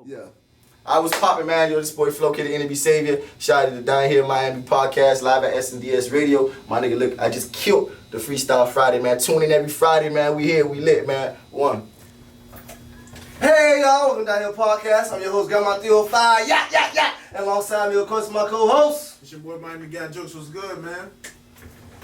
Yeah. I was popping, man. Yo, this boy Flokidd, NMB Savior. Shout out to the Down Here Miami podcast, live at SNDS Radio. My nigga, look, I just killed the Freestyle Friday, man. Tune in every Friday, man. We here, we lit, man. One. Hey, y'all. Welcome to Down Here podcast. I'm your host, Grandma 305. Yeah. And alongside me, of course, my co-host. It's your boy, Miami Got Jokes. What's good, man?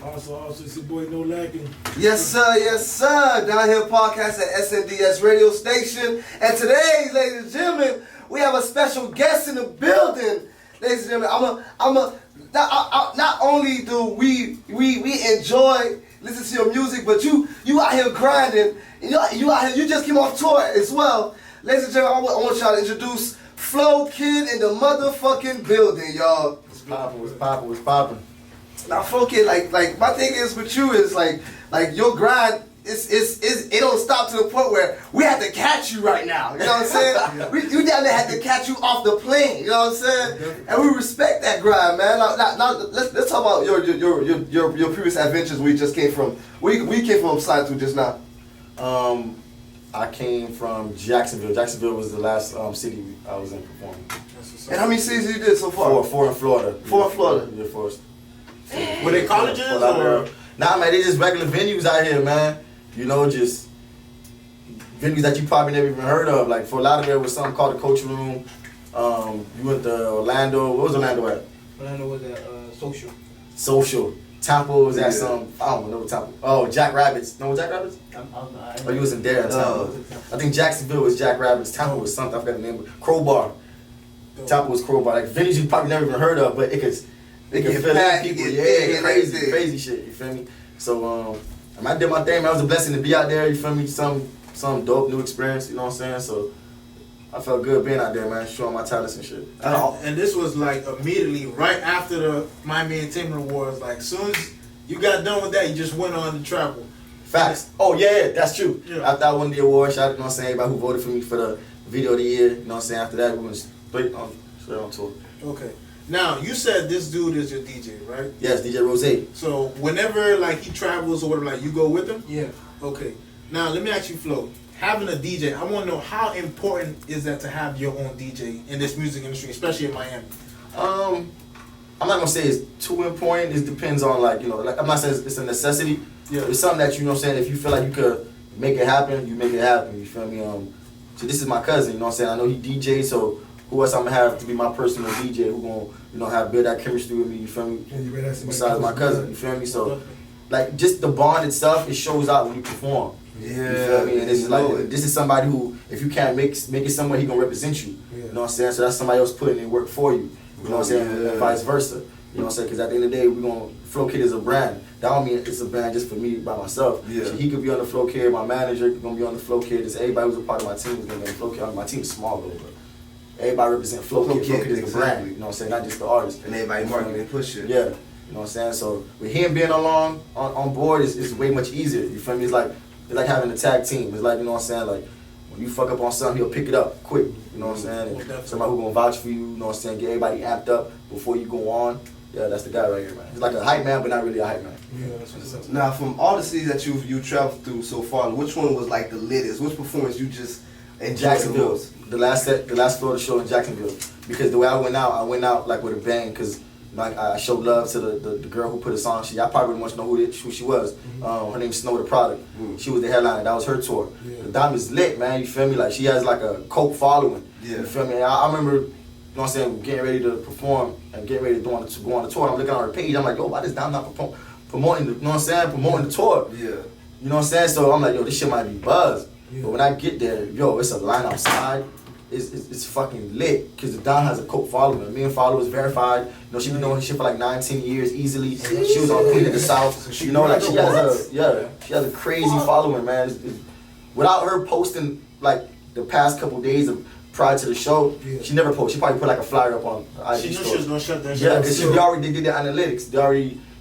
Also, it's your boy, No Lacking. Yes, sir. Down Here podcast at SNDS Radio Station. And today, ladies and gentlemen, we have a special guest in the building. Ladies and gentlemen, not only do we enjoy listening to your music, but you out here grinding. You out here, you just came off tour as well. Ladies and gentlemen, I want y'all to introduce Flokidd in the motherfucking building, y'all. What's poppin'? Now, Flokidd, like my thing is with you is like your grind. It don't stop to the point where we have to catch you right now. You know what I'm saying? Yeah. You down there had to catch you off the plane. You know what I'm saying? Definitely. And we respect that grind, man. Now let's talk about your previous adventures. We just came from. We came from slide through just now. I came from Jacksonville. Jacksonville was the last city I was in performing. And how many cities you did so far? Four in Florida. Four in Florida. Yeah, four. Were they colleges or? Nah, man, they just regular venues out here, man. You know, just venues that you probably never even heard of. Like, for a lot of it was something called the Coach Room. You went to Orlando. What was Orlando at? Orlando was at Social. Social. Tampa was at some, I don't know, Tampa. Oh, Jack Rabbits. No, Jack Rabbits? Oh, you wasn't there in Tampa. I think Jacksonville was Jack Rabbits. Tampa was something, I forgot the name. Crowbar. Tampa was Crowbar. Like, venues you probably never even heard of, but it could fill in people. Yeah, crazy shit, you feel me? So, I did my thing, man. It was a blessing to be out there, you feel me? Some dope new experience, you know what I'm saying? So, I felt good being out there, man, showing my talents and shit. And this was like immediately right after the Miami Entertainment Awards. Like, as soon as you got done with that, you just went on to travel. Facts. Oh, yeah, that's true. Yeah. After I won the award, shout out, you know what I'm saying, everybody who voted for me for the video of the year, you know what I'm saying? After that, we went straight on tour. Okay. Now, you said this dude is your DJ, right? Yes, DJ Rose. So, whenever, like, he travels or whatever, like, you go with him? Yeah. Okay. Now, let me ask you, Flo. Having a DJ, I want to know how important is that to have your own DJ in this music industry, especially in Miami? I'm not gonna say it's too important. It depends on, like, you know, like, I'm not saying it's a necessity. Yeah. It's something that, you know what I'm saying, if you feel like you could make it happen, you make it happen, you feel me? So this is my cousin, you know what I'm saying? I know he DJs, so who else I'm gonna have to be my personal DJ who gonna, you know, build that chemistry with me, you feel me? Besides my cousin, you feel me? So, like, just the bond itself, it shows out when you perform. Yeah. You feel me? And this is like, this is somebody who, if you can't make it somewhere, he gonna represent you. Yeah. You know what I'm saying? So that's somebody else putting in work for you. You know what I'm saying? Yeah. And vice versa. You know what I'm saying? Because at the end of the day, Flokidd is a brand. That don't mean it's a brand just for me by myself. Yeah. So he could be on the Flokidd, my manager could be on the Flokidd. Just everybody who's a part of my team is gonna be on the Flokidd. My team is small though, but everybody represent Flokidd. Flokidd is a brand. You know what I'm saying? Not just the artist. And everybody marketing and pushing. Yeah. You know what I'm saying? So with him being along on board, it's way much easier. You feel me? It's like having a tag team. It's like, you know what I'm saying? Like, when you fuck up on something, he'll pick it up quick. You know what I'm saying? And somebody who gonna vouch for you, you know what I'm saying? Get everybody amped up before you go on. Yeah, that's the guy right here, man. He's like a hype man, but not really a hype man. Yeah, that's what's up. Now, from all the cities that you traveled through so far, which one was like the latest? Which performance you just enjoyed Jacksonville. the most? The last Florida show in Jacksonville. Because the way I went out like with a bang, because like I showed love to the girl who put us on. I probably wouldn't want to know who she was. Her name's Snow the Product. She was the headliner. That was her tour. Yeah. The Diamond's lit, man. You feel me? Like, she has like a cult following. Yeah. You feel me? And I remember, you know what I'm saying, getting ready to perform and getting ready to go on the tour. I'm looking on her page. I'm like, yo, why this Diamond not promoting the, you know what I'm saying? Promoting the tour. Yeah. You know what I'm saying? So I'm like, yo, this shit might be buzz. Yeah. But when I get there, yo, it's a line outside. It's fucking lit, because the Don has a cult following. A million followers, verified. You know, she been doing this shit for like 9-10 years easily. She was on Queen of the South. You know, like, she has a crazy following, man. Without her posting like the past couple days of prior to the show, she never posted. She probably put like a flyer up on IG She knew story. she was gonna shut that shit Yeah, down. because they did the analytics.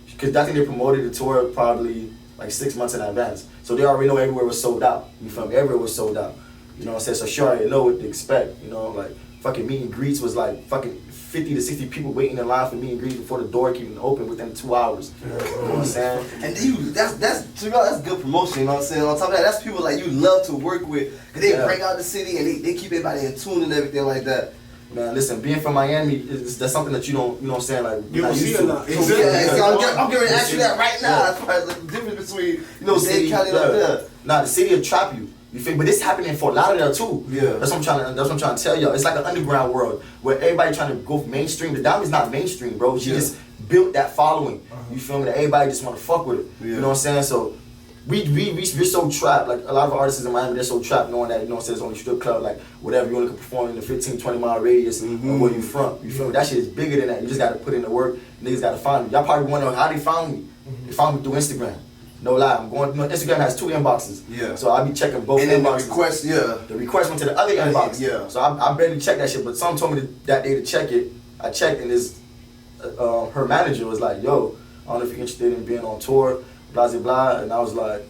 Because I think they promoted the tour probably like 6 months in advance. So they already know everywhere was sold out. You feel me? Everywhere was sold out. You know what I'm saying? So she already know what to expect. You know, like, fucking meet and greets was like fucking 50 to 60 people waiting in line for me and greet before the door can even open within 2 hours. You know what I'm saying? And that's good promotion, you know what I'm saying? On top of that, that's people like you love to work with, because they bring out the city and they keep everybody in tune and everything like that. Man, listen, being from Miami, that's something that you know what I'm saying? Like, You don't see a lot. Exactly. I'm getting ready to ask you that right now. That's probably the difference between, you know, Dade County like that. Nah, the city will trap you. You feel me? But this happening in Fort Lauderdale too. Yeah. That's what I'm trying to tell y'all. It's like an underground world where everybody trying to go mainstream. The Diamond's not mainstream, bro. She just built that following. You feel me? That everybody just want to fuck with it. Yeah. You know what I'm saying? So we're so trapped. Like a lot of artists in Miami, they're so trapped knowing that, you know what I'm saying, it's only strip club, like whatever, you only can perform in the 15-20 mile radius of where you from. You feel me? That shit is bigger than that. You just gotta put in the work. Niggas gotta find me. Y'all probably wondering how they found me. They found me through Instagram. No lie, I'm going. You know, Instagram has 2 inboxes. Yeah. So I be checking both And then the inboxes. request, The request went to the other inbox. Yeah. So I barely checked that shit, but someone told me that day to check it. I checked, and this her manager was like, "Yo, I don't know if you're interested in being on tour, blah blah blah." And I was like,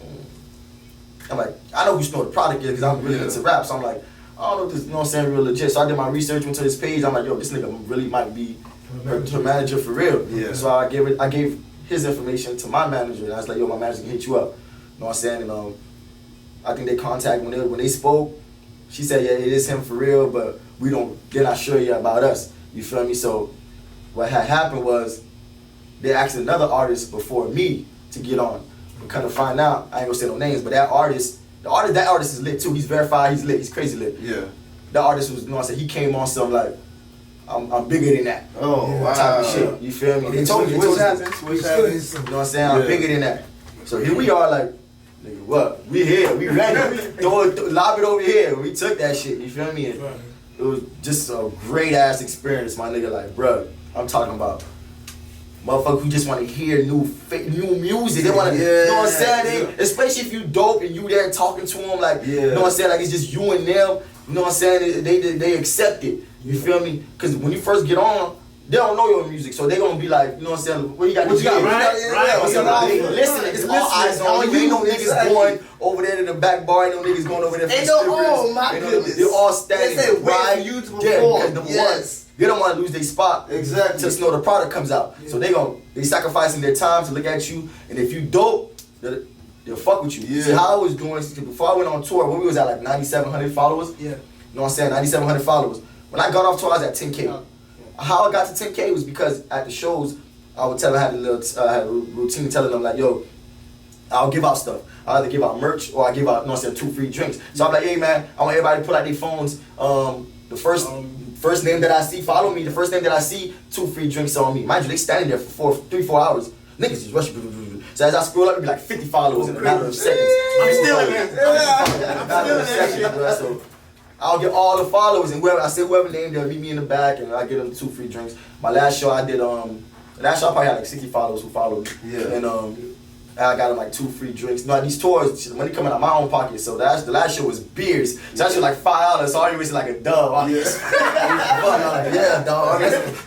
I'm like, I know who Snow the product is because I'm really into rap. So I'm like, I don't know if this, you know what I'm saying, real legit. So I did my research, went to his page. I'm like, yo, this nigga really might be her manager for real. Yeah. So I gave his information to my manager, and I was like, yo, my manager can hit you up. You know what I'm saying? And I think they contacted when they spoke. She said, yeah, it is him for real, but they're not sure yet about us. You feel me? So what had happened was they asked another artist before me to get on. We kind of find out, I ain't gonna say no names, but that artist is lit too. He's verified, he's lit, he's crazy lit. Yeah. The artist was, you know what I'm saying, he came on some like, I'm bigger than that. Oh, wow. Type of shit. You feel me? They told me. What's happening? You know what I'm saying? I'm bigger than that. So here we are like, nigga, what? We here, we ready. Lob it over here. We took that shit, you feel me? And it was just a great ass experience, my nigga. Like, bruh, I'm talking about motherfuckers who just want to hear new music. They want to, you know what I'm saying? Especially if you dope and you there talking to them, like, you know what I'm saying? Like, it's just you and them. You know what I'm saying? They accept it. You feel me? Because when you first get on, they don't know your music, so they gonna be like, you know what I'm saying? What you got? Right? They listening. It's all eyes on you. Ain't no niggas going over there to the back bar. Ain't no niggas going over there for Oh my goodness. They're all standing. They say wait for you to perform. They don't want to lose their spot. Exactly. Until Snow the product comes out. So they sacrificing their time to look at you, and if you dope, they'll fuck with you. Yeah. See how I was doing before I went on tour, when we was at like 9,700 followers. Yeah. You know what I'm saying? 9,700 followers. When I got off tour, I was at 10K. How I got to 10K was because at the shows, I would tell them, I had a routine telling them like, yo, I'll give out stuff. I either give out merch or I give out, you know what I'm saying, 2 free drinks. So I'm like, hey man, I want everybody to pull out their phones. The first name that I see, follow me. The first name that I see, 2 free drinks on me. Mind you, they standing there for 3-4 hours. Niggas just rushing. So as I scroll up, it'd be like 50 followers in a matter of seconds. I'm still in there. So I'll get all the followers, and whoever named them, meet me in the back, and I get them 2 free drinks. My last show I did, last show I probably had like 60 followers who followed me. Yeah. And I got them like 2 free drinks. No, these tours, the money coming out of my own pocket. So the last show was beers. So that shit was like $5. So all you was like a dub. Yeah, dog.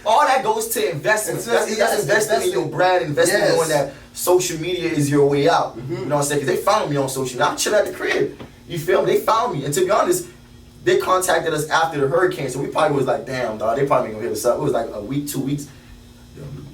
All that goes to investment. That's investing in your brand, investing in knowing that social media is your way out. You know what I'm saying? Because they found me on social media. I'm chilling at the crib. You feel me? They found me. And to be honest, they contacted us after the hurricane. So we probably was like, damn, dog, they probably ain't gonna hit us up. It was like a week, 2 weeks.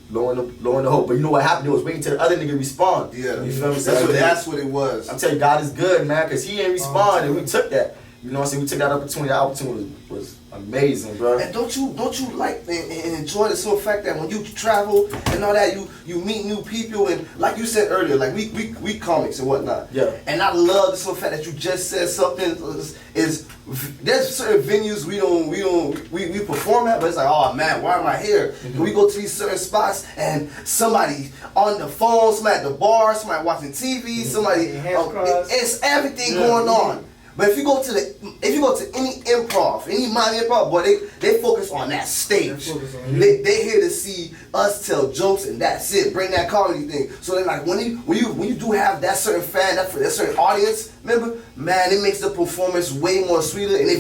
Low in the hope. But you know what happened? It was waiting till the other nigga respond. Yeah. You feel me? So That's what it was. I'm telling you, God is good, man, because he ain't respond, and we took that. You know what I'm saying? We took that opportunity. That opportunity was amazing, bro. And don't you like and enjoy the simple fact that when you travel and all that, you meet new people, and like you said earlier, like we comics and whatnot. Yeah. And I love the simple fact that you just said something is there's certain venues we perform at, but it's like, oh man, why am I here? We go to these certain spots and somebody on the phone, somebody at the bar, somebody watching TV, somebody it's everything going on. But if you go to any improv, any Miami improv, boy, they focus on that stage. They here to see us tell jokes and that's it. Bring that comedy thing. So they're like, when you do have that certain fan, that certain audience member, man, it makes the performance way more sweeter, and it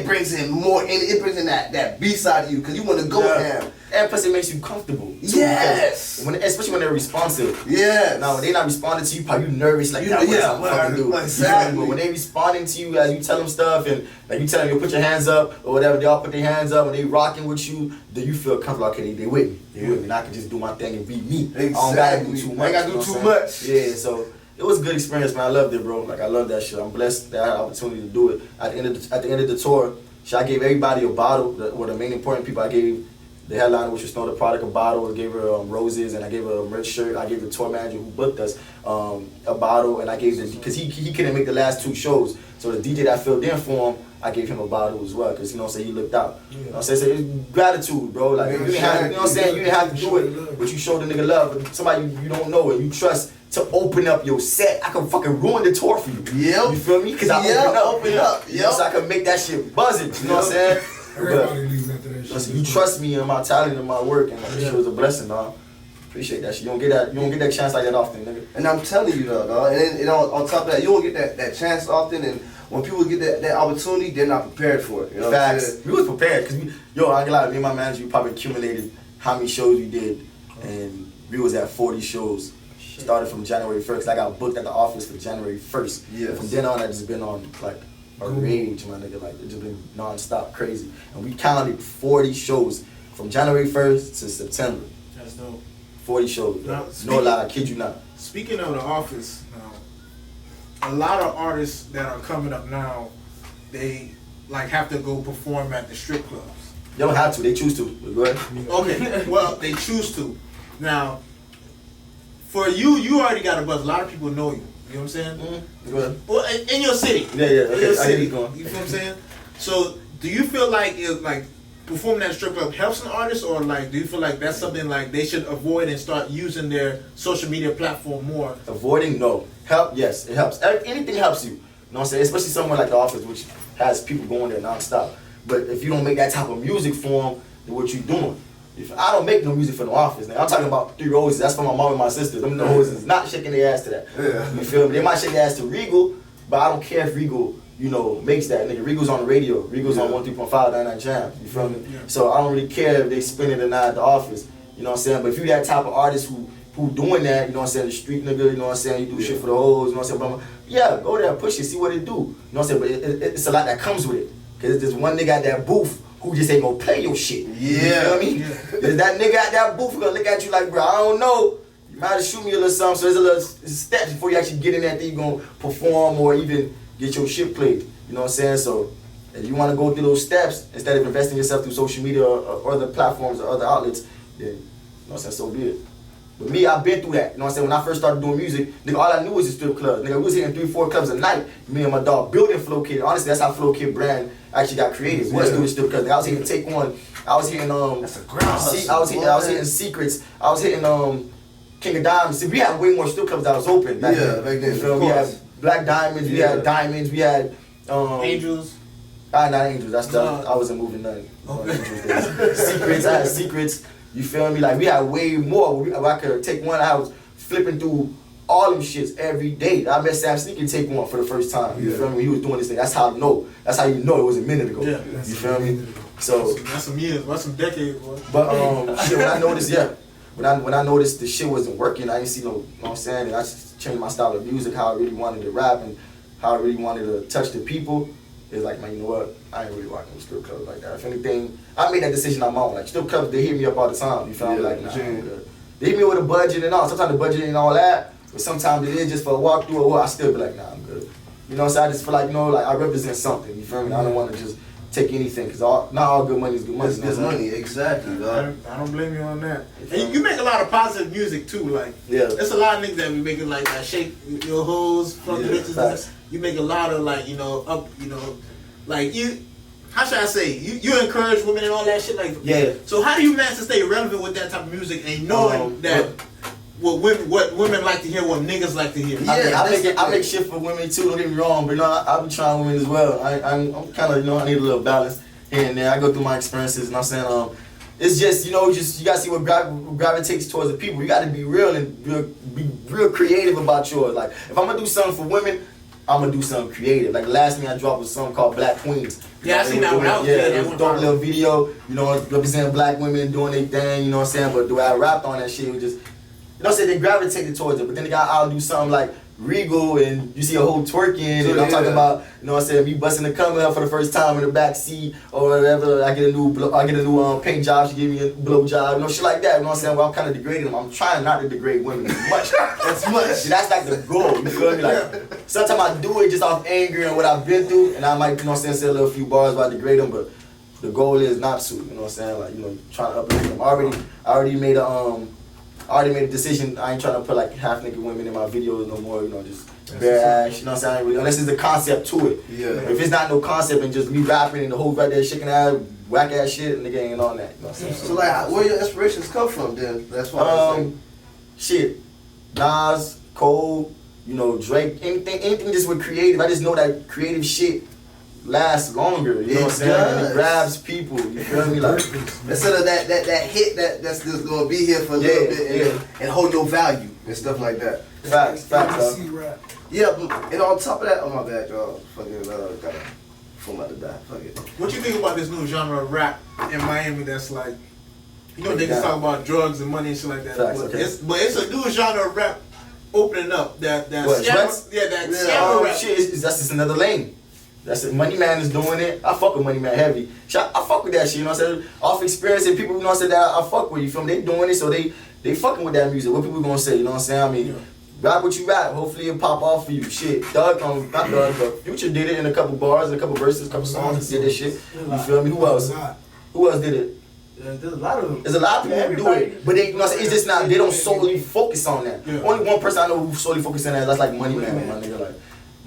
brings in more, and it brings in that B side of you, because you want to go ham. And plus, it makes you comfortable. Too, Yes. Especially when they're responsive. Yes. Now, when they're not responding to you, probably you nervous, like, what I'm fucking do? Exactly. But when they responding to you as you tell them stuff, and like you tell them, you put your hands up, or whatever, they all put their hands up, and they rocking with you, then you feel comfortable. Okay, they with me. They with me. And I can just do my thing and be me. Exactly. I don't gotta do too much. I gotta do too much. Yeah, so it was a good experience, man. I loved it, bro. Like, I love that shit. I'm blessed that I had the opportunity to do it. At the end of the tour, I gave everybody a bottle. The main important people I gave the headliner, which was Snow the Product, a bottle. I gave her roses, and I gave her a merch shirt. I gave the tour manager who booked us a bottle, and I gave because he couldn't make the last 2 shows. So the DJ that filled in for him, I gave him a bottle as well, because he looked out. You know what I'm saying? So it's gratitude, bro. Like, you didn't have, you know what I'm saying? You didn't have to do it, but you showed the nigga love. But somebody you don't know and you trust to open up your set. I can fucking ruin the tour for you. Yep. You feel me? Because I open up. You know, so I can make that shit buzzing. You know what I'm saying? Everybody leaves after that shit. Listen, you trust me and my talent and my work, and that shit was a blessing, dog. Appreciate that shit. You don't get that chance like that often, nigga. And I'm telling you though, dog. And on top of that, you don't get that chance often. And when people get that opportunity, they're not prepared for it. You know Facts. We was prepared because I ain't gonna lie, me and my manager, we probably accumulated how many shows we did, and we was at 40 shows. Started from January 1st. I got booked at the office for January 1st. Yes. From then on, I just been on like a rage, my nigga. Like, it just been non-stop crazy. And we counted 40 shows from January 1st to September. That's dope. 40 shows. Now, No lie, I kid you not. Speaking of the office, a lot of artists that are coming up now, they like have to go perform at the strip clubs. They don't have to, they choose to. Go ahead. Okay, well, they choose to. Now, for you already got a buzz. A lot of people know you. You know what I'm saying? Mm-hmm. Go ahead. Well, in your city. Yeah, In okay. your I city. hear you going. You feel what I'm saying? So, do you feel like performing at a strip club helps an artist, or like do you feel like that's something like they should avoid and start using their social media platform more? Avoiding, no. Help, yes, it helps. Anything helps you. You know what I'm saying? Especially somewhere like the office, which has people going there nonstop. But if you don't make that type of music for them, then what you doing? I don't make no music for no office. Now, I'm talking about 3 Roses. That's for my mom and my sister. Them roses not shaking their ass to that. Yeah. You feel me? They might shake their ass to Regal, but I don't care if Regal, makes that. Nigga, Regal's on the radio. Regal's on 103.5 99 Jam. You feel me? Yeah. So I don't really care if they spin it or not at the office. You know what I'm saying? But if you that type of artist who doing that, you know what I'm saying, the street nigga, you know what I'm saying, you do shit for the hoes, you know what I'm saying, blah, blah. Yeah, go there, push it, see what it do. You know what I'm saying? But it's a lot that comes with it. Cause there's one nigga at that booth who just ain't gonna play your shit. Yeah. You feel what I mean? There's that nigga at that booth who gonna look at you like, bro, I don't know. You might have shoot me a little something, so there's a little steps before you actually get in that thing, you gonna perform or even get your shit played. You know what I'm saying? So if you wanna go through those steps, instead of investing yourself through social media or other platforms or other outlets, then, you know what I'm saying, so be it. But me, I've been through that. You know what I'm saying? When I first started doing music, nigga, all I knew was the strip clubs. Nigga, we was hitting 3-4 clubs a night. Me and my dog building Flokidd. Honestly, that's how Flokidd brand actually got created. Was doing strip clubs. I was hitting Take One. I was hitting That's a ground hustle, I was hitting Secrets. I was hitting King of Diamonds. See, we had way more strip clubs that was open back then. back then. You feel me? We had Black Diamonds. We had Diamonds. We had Angels. Not Angels. That's I wasn't moving nothing. Secrets. I had Secrets. You feel me? Like, we had way more. I could take one. I was flipping through all them shits every day. I met Sam Sneaker Take One for the first time. You feel me? He was doing this thing. That's how I know. That's how you know it was a minute ago. Yeah. You feel me? So That's some years. That's some decades, boy. but shit, when I noticed, when I noticed the shit wasn't working, I didn't see no, you know what I'm saying? And I just changed my style of music, how I really wanted to rap and how I really wanted to touch the people. It's like, man, you know what? I ain't really rocking with strip clubs like that. If anything, I made that decision on my own. Like, strip clubs, they hit me up all the time. You feel me? Like, nah, I'm good. They hit me with a budget and all. Sometimes the budget ain't all that, but sometimes it is just for a walkthrough or what. I still be like, nah, I'm good. You know, so I just feel like, like I represent something. You feel me? I don't want to just take anything, because not all good money is good money. It's good money, exactly, dog. I don't blame you on that. And you make a lot of positive music too. Like, there's a lot of niggas that be making like shake your hoes, fuck the bitches. You make a lot of like you. How should I say? You encourage women and all that shit. Like, So how do you manage to stay relevant with that type of music and knowing that what women like to hear, what niggas like to hear? I make shit for women too. Don't get me wrong, but I be trying women as well. I'm kind of I need a little balance here and there. I go through my experiences, and I'm saying it's just you gotta see what gravitates towards the people. You gotta be real and be real creative about yours. Like, if I'm gonna do something for women, I'm gonna do something creative. Like the last thing I dropped was something called Black Queens. Yeah, I seen that one. Yeah, it was a dope little video, you know, representing black women doing their thing, you know what I'm saying? But the way I rapped on that shit was just, you know what I'm saying, they gravitated towards it. But then I'll do something like Regal and you see a whole twerking and I'm talking about, you know what I'm saying, me busting the cum up for the first time in the back seat or whatever. I get a new paint job, she give me a blow job, you know, shit like that. You know what I'm saying? Well, I'm kind of degrading them. I'm trying not to degrade women as much. That's like the goal. You feel me? Like sometimes I do it just off anger and what I've been through, and I might, you know what I'm saying, say a little few bars about degrade them, but the goal is not to. You know what I'm saying? Like, you know, trying to uplift them. I already made a decision. I ain't trying to put like half naked women in my videos no more, you know, just bare ass, you know what I'm saying? Unless there's a concept to it. Yeah. If it's not no concept and just me rapping and the whole right there shaking ass, whack ass shit, nigga ain't on that. You know what I'm saying? So like, where your inspirations come from then? That's what I'm saying. Shit. Nas, Cole, you know, Drake, anything just with creative. I just know that creative shit lasts longer, you know what I'm saying? And it grabs people, you feel me? Like instead of that hit that's just gonna be here for a little bit and hold your value and stuff like that. Facts, dog. Yeah, but and on top of that, oh my bad, y'all. Fucking gotta fool out the die. Fuck it. What you think about this new genre of rap in Miami that's like, you know, niggas talk about drugs and money and shit like that. Facts, but it's a new genre of rap opening up that what, scammer rap. Shit, that's just another lane. That's it. Money Man is doing it. I fuck with Money Man heavy. I fuck with that shit, you know what I'm saying? Off experience and people, you know what I'm saying, that I fuck with, you feel me? They doing it, so they fucking with that music. What people gonna say, you know what I'm saying? I mean, rap what you rap. Hopefully it'll pop off for you. Shit, not Doug, but Future did it in a couple bars, a couple verses, a couple songs. He did this shit. You feel me? Who else? Who else did it? There's a lot of them. There's a lot of people who do it, but they, you know what I'm saying, it's just not, they don't solely focus on that. Yeah. Only one person I know who solely focuses on that, that's like Money Man, my nigga. Like,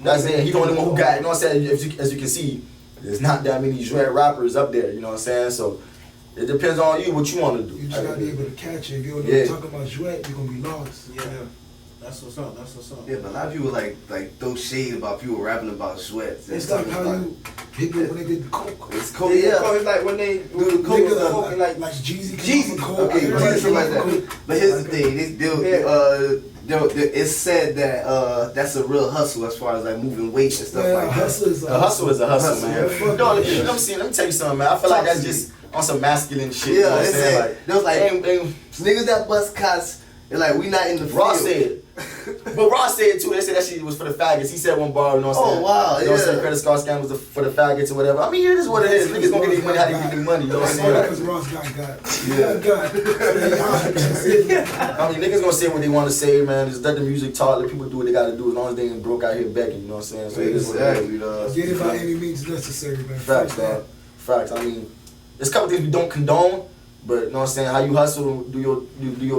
that's it. He the only one who got it. You know what I'm saying? As you can see, there's not that many dread rappers up there. You know what I'm saying? So it depends on you what you want to do. You just gotta be able to catch it. If you don't know talking about Jouet, you're gonna be lost. Yeah. That's what's up. That's what's up. Yeah, but a lot of people like throw shade about people rapping about sweats. It's like how you people when they did the coke. It's coke. Yeah, it's like when they do the coke, like Jeezy. Okay, Jeezy like that. But here's the thing. It's said that that's a real hustle as far as like moving weight and stuff like that. A hustle is a hustle, man. No, let me tell you something, man. I feel like that's just on some masculine shit. Yeah, you know what I'm saying? like there was like niggas that bust cots. They're like, we not in the field. Ross said. But Ross said too, they said that shit was for the faggots. He said one bar, you know what I'm saying? Oh, wow, you know what I'm saying? Credit card scam was for the faggots or whatever. I mean, it is what it is. Niggas gonna get their money how they get their money, you know what I'm saying? Because Ross got. I mean, niggas gonna say what they want to say, man. Just let the music talk, let people do what they gotta do as long as they ain't broke out here begging, you know what I'm saying? So it is what it is. Get it by any means necessary, man. Facts, dog. Facts. I mean, there's a couple things we don't condone, but you know what I'm saying? How you hustle, do your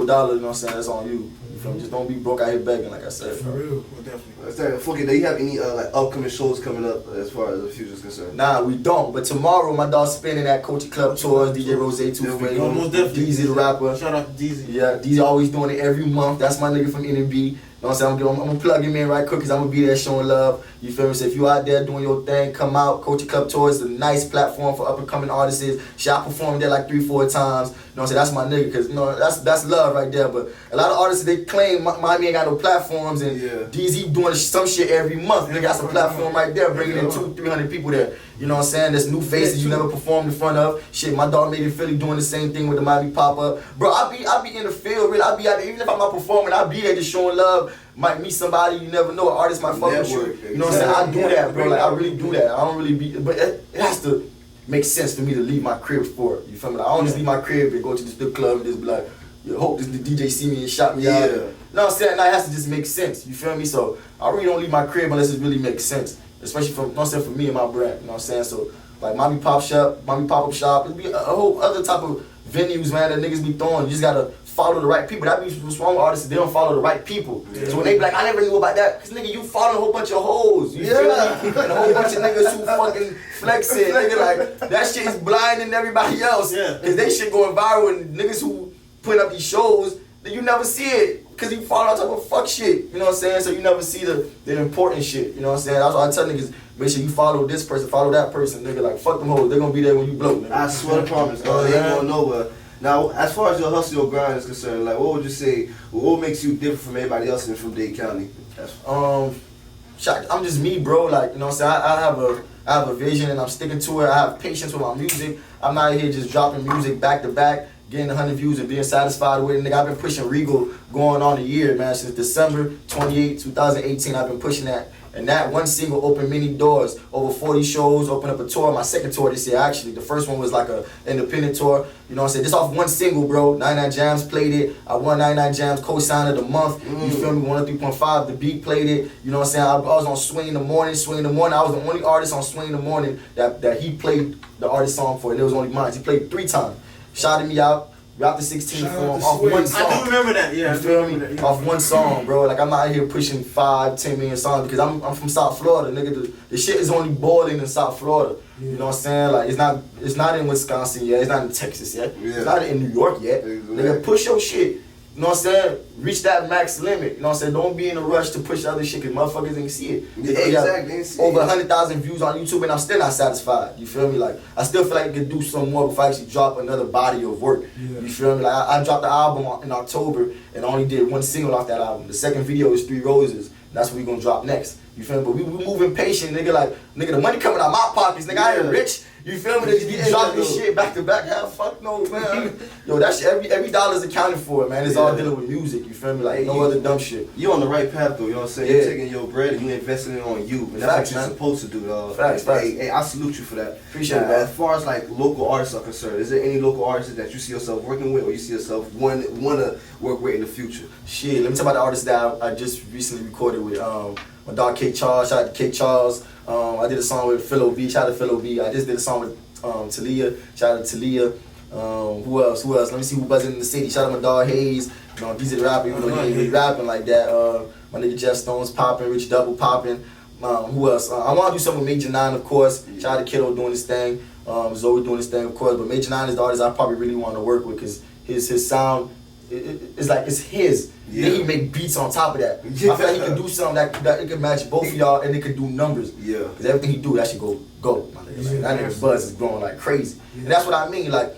dollar, you know what I'm saying? That's on you. Just don't be broke out here begging, like I said. For real. Well, definitely. Let's start. Flokidd, do you have any like upcoming shows coming up as far as the future's concerned? Nah, we don't. But tomorrow, my dog's spinning at Coachy Club Tours, DJ Rose 2 Most definitely. Deezy the rapper. Shout out to Deezy. Yeah, Deezy always doing it every month. That's my nigga from NMB. You know what I'm saying? I'm gonna plug him in right quick because I'm gonna be there showing love. You feel me? So if you out there doing your thing, come out. Coachy Club Tours is a nice platform for up and coming artists. Shit, I performed there like 3-4 times. You know what I'm saying? That's my nigga because you know that's love right there. But a lot of artists they claim Miami ain't got no platforms and DZ doing some shit every month. Nigga got some platform right there, bringing in 200-300 people there. You know what I'm saying? There's new faces you never performed in front of. Shit, my dog made it Philly doing the same thing with the Miami pop-up. Bro, I be in the field, really. I be out there, even if I'm not performing, I be there just showing love. Might meet somebody you never know. An artist might fuck with you. You know what I'm saying? I do that, bro. Like I really do that. I don't really be, but it has to make sense for me to leave my crib for it. You feel me? Like, I don't just leave my crib and go to the strip club and just be like, yo, hope this the DJ see me and shot me out. You know what I'm saying? Now it has to just make sense. You feel me? So I really don't leave my crib unless it really makes sense. Especially for, you know what I'm saying, for me and my brand. You know what I'm saying? So like Mommy Pop-Up Shop, it'd be a whole other type of venues, man, that niggas be throwing. You just gotta follow the right people. That be what's wrong with artists, they don't follow the right people. So when they be like, I never knew about that, cause nigga, you follow a whole bunch of hoes. You feel me? And a whole bunch of niggas who fucking flexing. Nigga, like, that shit is blinding everybody else. Cause they shit going viral and niggas who putting up these shows, that you never see it. Cause you follow all type of fuck shit. You know what I'm saying? So you never see the important shit. You know what I'm saying? That's why I tell niggas, make sure you follow this person, follow that person. Nigga, like, fuck them hoes. They're gonna be there when you blow. Nigga. I swear to promise, dog. They ain't going nowhere. Now, as far as your hustle, your grind is concerned, like, what would you say, what makes you different from everybody else in from Dade County? I'm just me, bro. Like, you know what I'm saying? I have a vision and I'm sticking to it. I have patience with my music. I'm not here just dropping music back to back, getting 100 views and being satisfied with it. Nigga, I've been pushing Regal going on a year, man. Since December 28, 2018, I've been pushing that. And that one single opened many doors. Over 40 shows, opened up a tour. My second tour this year, actually. The first one was like a independent tour. You know what I'm saying? Just off one single, bro. 99 Jams played it. I won 99 Jams co-sign of the month. You feel me? 103.5. The Beat played it. You know what I'm saying? I was on Swing in the Morning. Swing in the Morning. I was the only artist on Swing in the Morning that he played the artist song for. And it was only mine. He played it 3 times. Shouted me out. Dropped the 16 Shout form out to off Swing. one song. I do remember that, yeah. You feel me? Off one song, bro. Like, I'm not here pushing 5, 10 million songs because I'm from South Florida, nigga. The shit is only boiling in South Florida. You know what I'm saying? Like, it's not in Wisconsin yet. It's not in Texas yet. It's not in New York yet. Nigga, push your shit. You know what I'm saying? Reach that max limit. You know what I'm saying? Don't be in a rush to push other shit because motherfuckers ain't see it. Yeah, exactly. Over 100,000 views on YouTube and I'm still not satisfied. You feel me? Like, I still feel like I could do some more before I actually drop another body of work. You feel me? Like, I dropped the album in October and only did one single off that album. The second video is 3 Roses. That's what we gonna drop next. You feel me? But we moving patient, nigga. Like, nigga, the money coming out my pockets, nigga. I ain't rich. You feel me? They just be dropping shit back to back. Hell, fuck no, man. Yo, that shit, every dollar's accounted for, man. It's all dealing with music. You feel me? Like, no other dumb shit. You on the right path though, you know what I'm saying? You're taking your bread and you investing it on you. And that's what you're supposed to do, dog. Facts. Hey, I salute you for that. Appreciate it, man. As far as like local artists are concerned, is there any local artists that you see yourself working with or you see yourself wanna work with in the future? Shit, let me talk about the artists that I just recently recorded with. My dog K Charles, shout out to K Charles. I did a song with FLOKIdd, shout out to FLOKIdd. I just did a song with Talia, shout out to Talia. Who else? Let me see who buzzing in the city. Shout out my dog Hayes. You know, he's a rapper, even though he ain't really rapping like that. My nigga Jeff Stone's popping, Rich Double popping. Who else? I want to do something with Major 9, of course. Shout out to Kiddo doing his thing. Zoe doing his thing, of course. But Major 9 is the artist I probably really want to work with because his sound, it's like it's his. Then he make beats on top of that. I feel like he could do something that it could match both of y'all and it could do numbers. Because everything he do, that should go. My nigga. Like, that nigga's buzz is growing like crazy. And that's what I mean. Like,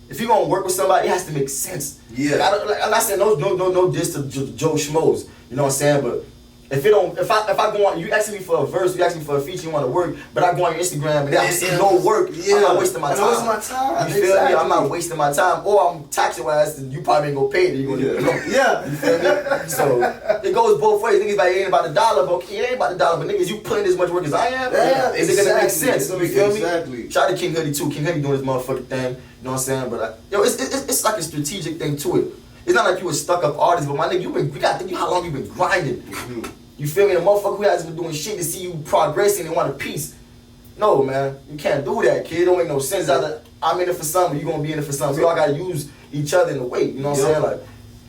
if you gonna work with somebody, it has to make sense. Like, I'm not saying no diss to Joe Schmoes. You know what I'm saying? But if I go on, you asking me for a verse, you asking me for a feature, you want to work, but I go on your Instagram and I see no work, I'm not wasting my time. You feel me? I'm not wasting my time. Or I'm taxing my ass and you probably ain't gonna pay it. You gonna You feel me? So it goes both ways. Niggas like, it ain't about the dollar, but okay, it ain't about the dollar, but niggas, you putting as much work as I am, is it gonna make sense? You feel me? Shout out to King Hoodie too. King Hoodie doing his motherfucking thing. You know what I'm saying? But yo, it's like a strategic thing to it. It's not like you a stuck up artist, but my nigga, you gotta think how long you been grinding. You feel me? The motherfucker who hasn't been doing shit to see you progressing and want a piece. No, man. You can't do that, kid. It don't make no sense. Either I'm in it for something, you gonna be in it for something. We all gotta use each other in a way. You know what I'm saying? Like,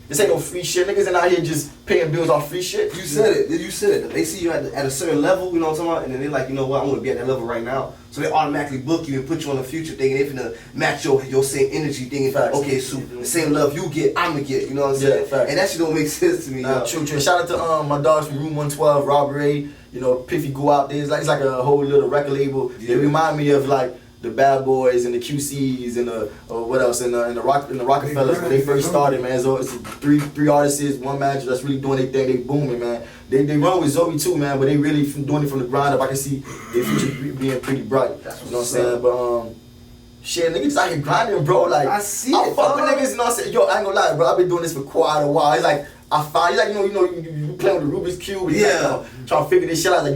this ain't no free shit. Niggas ain't out here just paying bills off free shit. You said it. They see you at a certain level, you know what I'm talking about? And then they like, you know what, I'm gonna be at that level right now. So they automatically book you and put you on the future thinking they're gonna match your same energy, thinking, okay, so the same love you get, I'm gonna get, you know what I'm saying? And that shit don't make sense to me. True. Shout out to my dogs from Room 112, Robbery, you know, Piffy go out there. It's like a whole little record label. They remind me of like the Bad Boys and the QCs and the what else and the Rockefellers when they first started, man. So it's three artists, one manager that's really doing their thing. They booming, man. They run with Zoe too, man. But they really doing it from the ground up. I can see their future being pretty bright. You know what I'm saying? But shit, niggas out here grinding, bro. Like I fuck with niggas. You know what I'm saying? Yo, I ain't gonna lie, bro. I've been doing this for quite a while. It's like I find, like, you playing with the Rubik's Cube, and trying to figure this shit out. Like,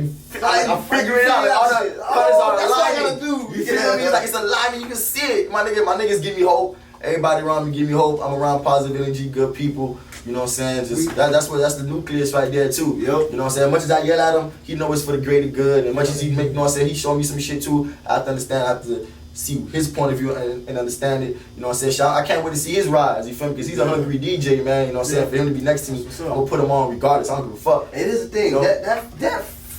I'm figuring it out. Like, all that's what I gotta do. You feel me? It's like, it's alignment, you can see it. My niggas give me hope. Everybody around me give me hope. I'm around positive energy, good people. You know what I'm saying? Just that's the nucleus right there too. You know what I'm saying? As much as I yell at him, he knows it's for the greater good. And much as he make, you know what I'm saying, he showed me some shit too. I have to understand, I have to see his point of view and understand it. You know what I'm saying? I can't wait to see his rise, you feel me? Because he's a hungry DJ, man. You know what I'm saying? For him to be next to me, I'm gonna put him on regardless. I don't give a fuck. And here's the thing,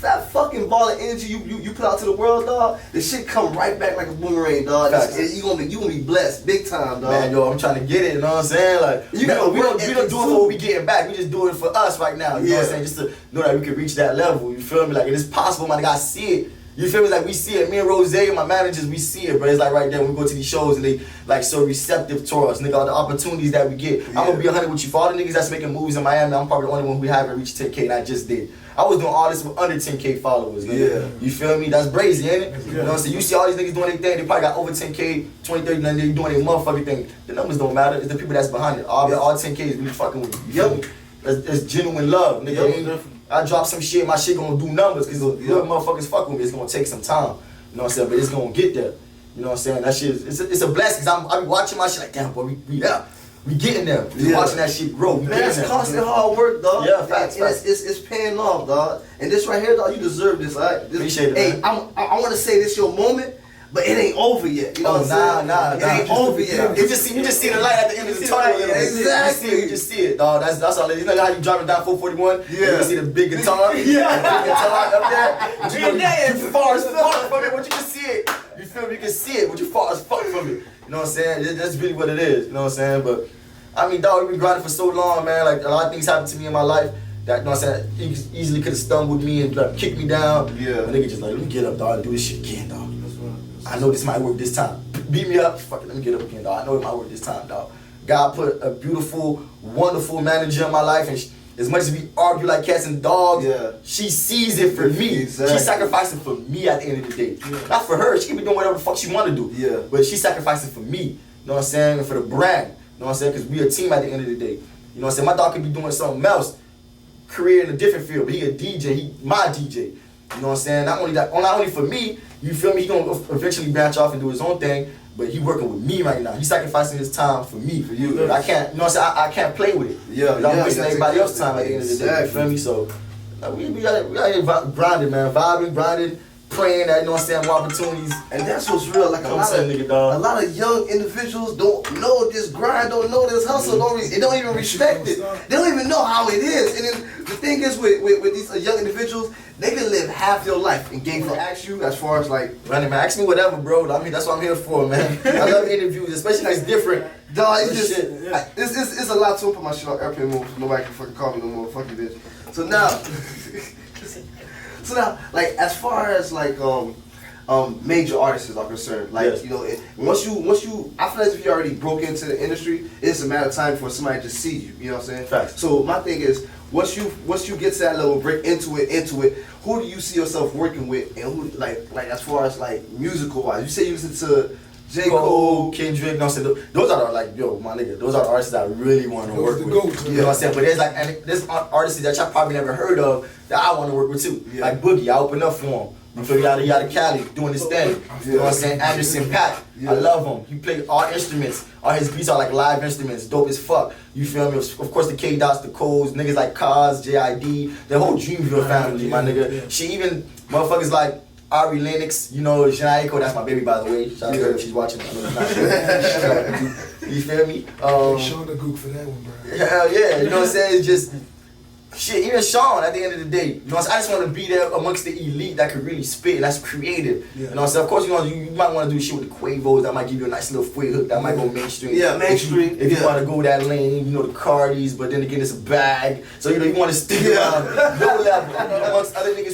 that fucking ball of energy you put out to the world, dog, the shit come right back like a boomerang, dog. You gonna be blessed big time, dog. Man, yo, I'm trying to get it, you know what I'm saying? Like, we don't do it for what we getting back. We just do it for us right now. You know what I'm saying? Just to know that we can reach that level. You feel me? Like, it is possible, man. I see it. You feel me? Like we see it. Me and Rose and my managers, we see it, bro. It's like right there when we go to these shows and they like so receptive to us, nigga. All the opportunities that we get. I'm gonna be 100 with you. For all the niggas that's making movies in Miami, I'm probably the only one who haven't reached 10K, and I just did. I was doing all this with under 10K followers, nigga. You feel me? That's brazy, ain't it? You know what I'm saying? You see all these niggas doing their thing, they probably got over 10K, 20, 30, and they doing their motherfucking thing. The numbers don't matter. It's the people that's behind it. All 10K is really fucking with you. You feel me? It's genuine love, nigga. I drop some shit, my shit gonna do numbers, cause little motherfuckers fuck with me. It's gonna take some time, you know what I'm saying? But it's gonna get there, you know what I'm saying? That shit, it's a blessing, cause I be watching my shit like, damn, boy, we getting there. Just watching that shit grow. Man, that's constant hard work, dog. Yeah, facts. It's paying off, dog. And this right here, dog, you deserve this, alright? Appreciate it, man. I want to say this your moment, but it ain't over yet. You know what I'm saying? It ain't over yet. You just see the light at the end of the tunnel. Exactly. You just see it, dog. That's all it is. You know how you driving down 441? Yeah. You can see the big guitar. The big guitar up there. You far as fuck from it, but you can see it. You feel me? You can see it, but you far as fuck from it. You know what I'm saying? That's really what it is. You know what I'm saying? But I mean, dog, we've been grinding for so long, man. Like a lot of things happened to me in my life that, you know what I'm saying, easily could have stumbled me and like, kicked me down. Yeah. But nigga just like, let me get up, dog, and do this shit again, dog. I know this might work this time. Beat me up, fuck it, let me get up again, dog. I know it might work this time, dog. God put a beautiful, wonderful manager in my life, and as much as we argue like cats and dogs, she sees it for me. Exactly. She's sacrificing for me at the end of the day. Not for her, she can be doing whatever the fuck she want to do. But she's sacrificing for me, you know what I'm saying, and for the brand, you know what I'm saying, because we a team at the end of the day. You know what I'm saying, my dog could be doing something else, career in a different field, but he a DJ, he my DJ. You know what I'm saying? Not only for me, you feel me? He gonna eventually branch off and do his own thing, but he working with me right now. He's sacrificing his time for me, for you. I can't, you know what I'm saying? I can't play with it. I'm wasting everybody else's time at the end of the day. You feel me? So like, we out here grinding, man, vibing, grinding, praying that, you know what I'm saying, more opportunities. And that's what's real. Like a lot of young individuals don't know this grind, don't know this hustle, they don't even respect it. They don't even know how it is. And then the thing is with these young individuals, they can live half their life and gainful ask you as far as like running, man. Ask me whatever, bro. I mean, that's what I'm here for, man. I love interviews, especially when it's different. Dog, it's just it's a lot to put my shit on airplane mode so nobody can fucking call me no more. Fuck you, bitch. So now, like as far as like major artists are concerned, like you know, once you, I feel like if you already broke into the industry, it's a matter of time for somebody to see you. You know what I'm saying? Facts. So my thing is, once you get to that level, break into it, who do you see yourself working with, and who like as far as like musical wise? You say you listen to J. Cole, Kendrick, no, so those are like, yo, my nigga, those are the artists that I really want to work with. You know what I'm saying? But there's like, and there's artists that y'all probably never heard of that I want to work with too. Like Boogie, I open up for him. You feel me? Out of Cali, doing his thing. You know what I'm saying? Anderson .Paak, I love him. He plays all instruments. All his beats are like live instruments, dope as fuck. You feel me? Of course, the K-Dots, the Coles, niggas like Kaz, JID, the whole Dreamville family, my nigga. She even, motherfuckers like Ari Lennox, you know, Janaiko, that's my baby, by the way. Shout out to her if she's watching. I know she's not. You feel me? Sean the Gook for that one, bro. Hell yeah, you know what I'm saying? It's just, shit, even Sean, at the end of the day, you know what I'm saying? I just want to be there amongst the elite that could really spit, and that's creative. You know what I'm saying? Of course, you might want to do shit with the Quavos, that might give you a nice little foot hook, that might go mainstream. Yeah, mainstream. If you want to go that lane, you know, the Cardis, but then again, it's a bag. So, you know, you want to stick around low level, amongst other niggas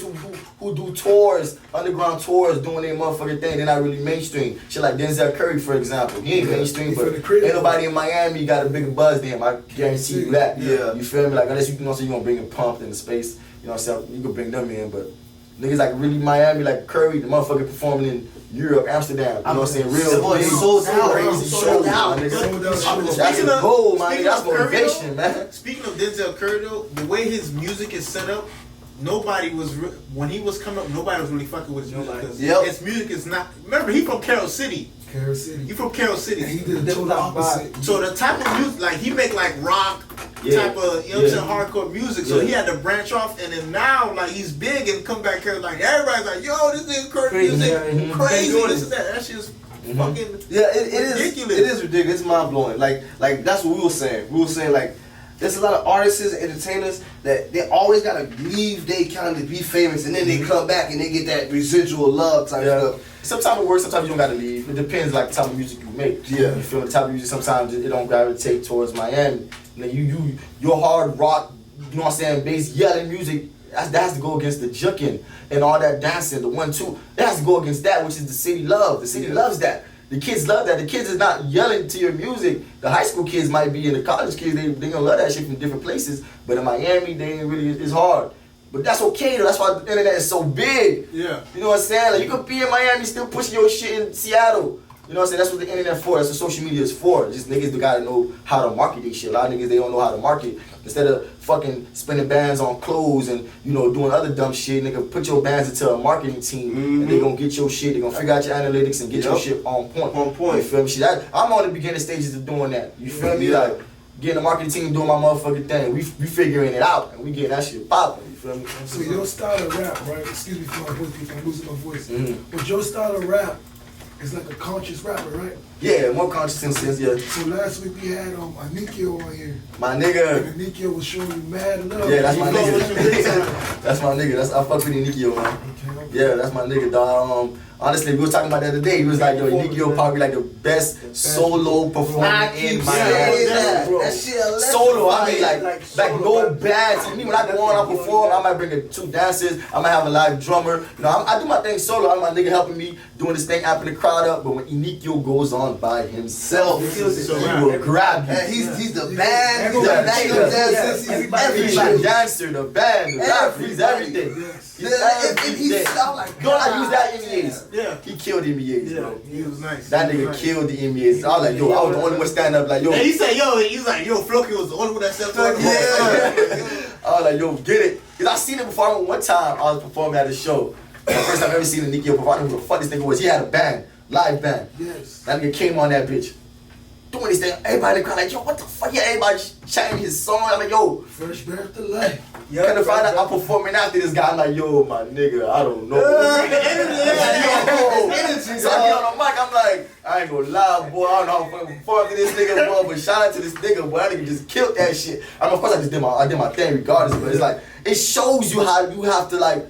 who do tours, underground tours, doing their motherfucking thing. They're not really mainstream. Shit like Denzel Curry, for example. He ain't mainstream, but ain't nobody in Miami got a bigger buzz than him. I guarantee you that. You feel me? Like, unless you know, so you gonna bring him pumped in the space, you know what I'm saying? You can bring them in, but niggas like really Miami, like Curry, the motherfucker performing in Europe, Amsterdam, you know what I'm saying? Real big, sold out. crazy shows, my nigga. That's a goal, my nigga. That's motivation, man. Speaking of Denzel Curry, though, the way his music is set up, nobody was when he was coming up. Nobody was really fucking with his music. His music is not. Remember, he from Carroll City. Carroll City. You from Carroll City. And he did the total opposite. So the type of music, like he make like rock type of, you know what I'm saying, hardcore music. So he had to branch off, and then now like he's big and come back here like everybody's like, yo, this nigga Curry music crazy. This is that. That shit's fucking ridiculous. It is ridiculous. It's mind blowing. Like that's what we were saying. We were saying like, there's a lot of artists and entertainers that they always gotta leave they kind of be famous, and then they come back and they get that residual love type stuff. Sometimes it works, sometimes you don't gotta leave. It depends like the type of music you make. You feel the type of music, sometimes it don't gravitate towards Miami. You know, your hard rock, you know what I'm saying, bass yelling music that has to go against the juking and all that dancing, the 1-2. It has to go against that, which is the city love. The city loves that. The kids love that. The kids is not yelling to your music. The high school kids might be, and the college kids, they gonna love that shit from different places. But in Miami, they ain't really, it's hard. But that's okay though, that's why the internet is so big. Yeah. You know what I'm saying? Like you could be in Miami still pushing your shit in Seattle. You know what I'm saying? That's what the internet for, that's what social media is for. Just niggas gotta know how to market this shit. A lot of niggas, they don't know how to market. Instead of fucking spending bands on clothes and, you know, doing other dumb shit, nigga, put your bands into a marketing team and they gonna get your shit, they gonna figure out your analytics and get your shit on point. On point. You feel me? Shit, I'm on the beginning stages of doing that. You feel me? Like, getting the marketing team doing my motherfucking thing. We figuring it out and we getting that shit popping. You feel me? So your style of rap, right? Excuse me for my voice, if I'm losing my voice. But your style of rap is like a conscious rapper, right? Yeah, more conscious in a sense, yeah. So last week we had Anikio on here. My nigga. And Anikio was showing you mad love. Yeah, that's my nigga. That's my nigga. I fuck with Enikio, man. Okay. Yeah, that's my nigga, dog. Honestly, we were talking about that the other day. He was like, yo, Enikio probably like the best solo performer in Miami. That shit Solo, I mean like no bands. To me, when I go on, I perform, I might bring 2 dancers, I might have a live drummer. You know, I do my thing solo. I'm my nigga helping me, doing this thing, amping the crowd up. But when Enikio goes on by himself, he will grab you. He's the band, he's the backup dancers, he's everything. The dancer, the band, the rapper, he's everything. If he sound like don't I use that NBAs? Yeah. He killed the NBAs, bro. He was nice. That nigga killed the NBAs. I was like, yo, I was the only one standing up like, yo. And he said, he's like, Flokidd was the only one that stepped up. I was like, yo, get it. Because I seen it before. I remember one time I was performing at a show. The first time I ever seen a Nikio perform, I don't know who the fuck this nigga was. He had a band, live band. Yes. That nigga came on that bitch. Doing this thing, everybody in the crowd like, yo, what the fuck? Yeah, everybody chanting his song. I'm like, yo. Fresh breath to life. Kind of find out I'm performing after this guy. I'm like, yo, my nigga, I don't know. So I get on the mic, I'm like, I ain't gonna lie, boy. I don't know how to fucking perform to this nigga, boy. But shout out to this nigga, boy. That nigga just killed that shit. I mean, of course, I did my thing regardless, but it's like, it shows you how you have to like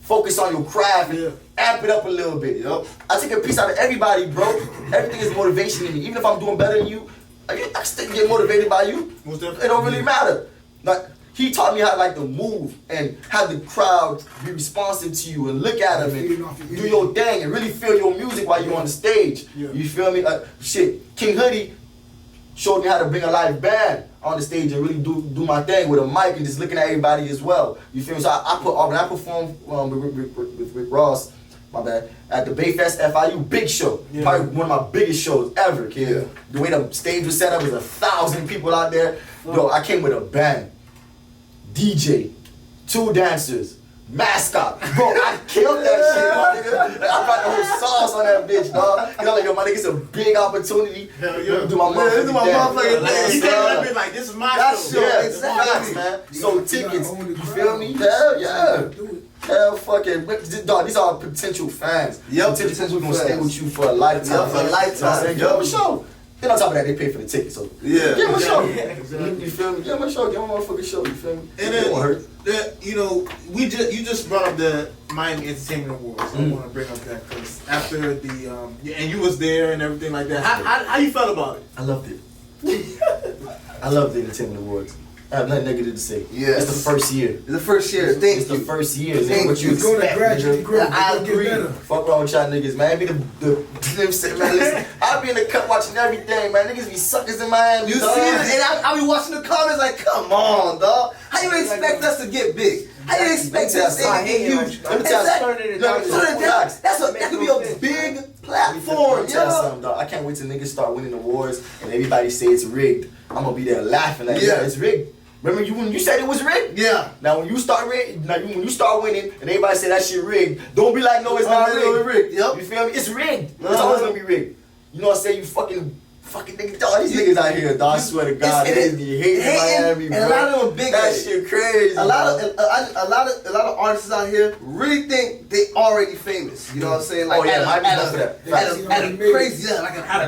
focus on your craft and amp it up a little bit, you know? I take a piece out of everybody, bro. Everything is motivation in me. Even if I'm doing better than you, I still get motivated by you. It don't really matter. Like, he taught me how like to move and have the crowd be responsive to you and look at him and do your thing and really feel your music while you're on the stage. You feel me? Shit, King Hoodie showed me how to bring a live band on the stage and really do my thing with a mic and just looking at everybody as well. You feel me? So when I performed with Rick Ross, my bad, at the Bayfest FIU, big show. Probably one of my biggest shows ever, kid. The way the stage was set up was 1,000 people out there. Yo, I came with a band, DJ, 2 dancers, mascot. Bro, I killed that shit, my nigga. Like, I brought the whole sauce on that bitch, dog. You know, like, yo, my nigga, it's a big opportunity. Yeah. Do my motherfucking thing. He said, be like, this is my show. Yeah, exactly, man. So tickets, you feel me? Hell yeah. Hell fucking, dog, these are potential fans. Potential people gonna stay with you for a lifetime. For a lifetime. Give them a show. Then on top of that, they pay for the ticket, so give them a show. You feel me? Give them a show. Give them a motherfucking show. You feel me? And then, you know, you just brought up the Miami Entertainment Awards. I want to bring up that because after the and you was there and everything like that. How you felt about it? I loved it. I loved the Entertainment Awards. I have nothing negative to say. Yeah. It's the first year. It's the first year. It's the first year. Nigga, what you expect, nigga? I agree. Fuck wrong with y'all niggas, man. Be the man, listen, I be in the cut watching everything, man. Niggas be suckers in Miami. You see it? And I be watching the comments like, come on, dog. How you expect us to get big? How you expect us to get huge? Let me tell you that could be a big platform, Let me tell you something, dog. I can't wait till niggas start winning awards and everybody say it's rigged. I'm gonna be there laughing like, yeah, it's rigged. Remember when you said it was rigged? Yeah. Now when you start winning and everybody say that shit rigged, don't be like, no, it's not rigged. Yep. You feel me? It's rigged. It's always gonna be rigged. You know what I'm saying? You fucking niggas, dog. These niggas out here, dog. I swear to God, they be hating Miami, bro. And a lot of them big. That shit crazy. A lot of artists out here really think they already famous. You know what I'm saying? Like, at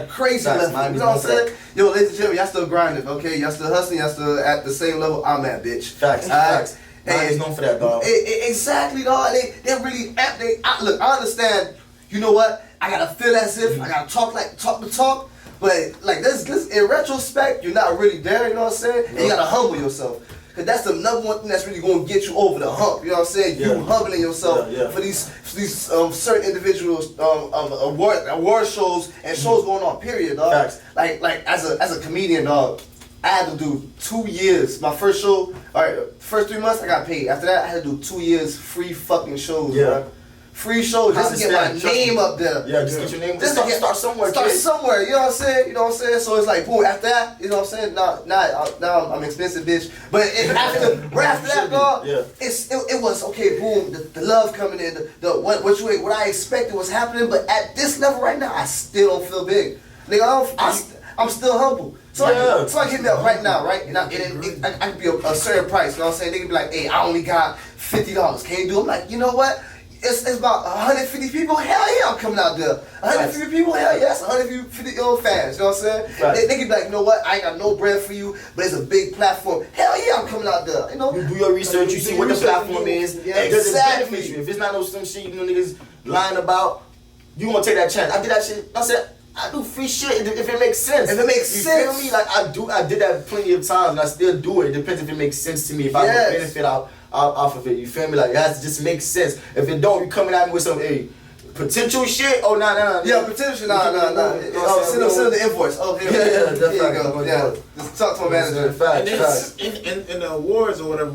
a crazy level. You know what I'm saying? Yo, ladies and gentlemen, y'all still grinding, okay? Y'all still hustling. Y'all still at the same level I'm at, bitch. Facts. Miami's known for that, dog. Exactly, dog. They really look. I understand. You know what? I gotta feel as if I gotta talk the talk. But like this in retrospect, you're not really there, you know what I'm saying? And you gotta humble yourself. Cause that's the number one thing that's really gonna get you over the hump. You know what I'm saying? You humbling yourself for these certain individuals award shows and shows going on. Period, dog. Facts. Like as a comedian, dog. I had to do 2 years. My first show, first 3 months I got paid. After that I had to do 2 years free fucking shows, bro. Free shows just to get my name up there. Yeah, just get your name. Just start somewhere. Start somewhere. You know what I'm saying? You know what I'm saying? So it's like, boom. After that, you know what I'm saying? Now I'm expensive, bitch. But right after that, dog, it was okay. Boom. The love coming in. What I expected was happening. But at this level right now, I still don't feel big. Nigga, I'm still humble. So I get me up right now, right? And I can be a certain price. You know what I'm saying? They can be like, hey, I only got $50. Can you do it? I'm like, you know what? It's about 150 people. Hell yeah, I'm coming out there. 150 people. Hell yes, 150 fans. You know what I'm saying? Right. They can be like, you know what? I ain't got no bread for you, but it's a big platform. Hell yeah, I'm coming out there. You know? You do your research. You see what the platform is. Yeah, does it exactly. benefit you? If it's not no some shit you know niggas lying about, you gonna take that chance. I did that shit. I said I do free shit if it makes sense. If it makes sense. You feel me? Like I did that plenty of times and I still do it. It depends if it makes sense to me. If I can benefit out off of it. You feel me? Like it has to just make sense. If it don't, you coming at me with some potential shit. Oh nah. Yeah, potential. Nah. Send them the invoice. Oh here you go. Yeah. Just talk to my manager. And then in the awards or whatever,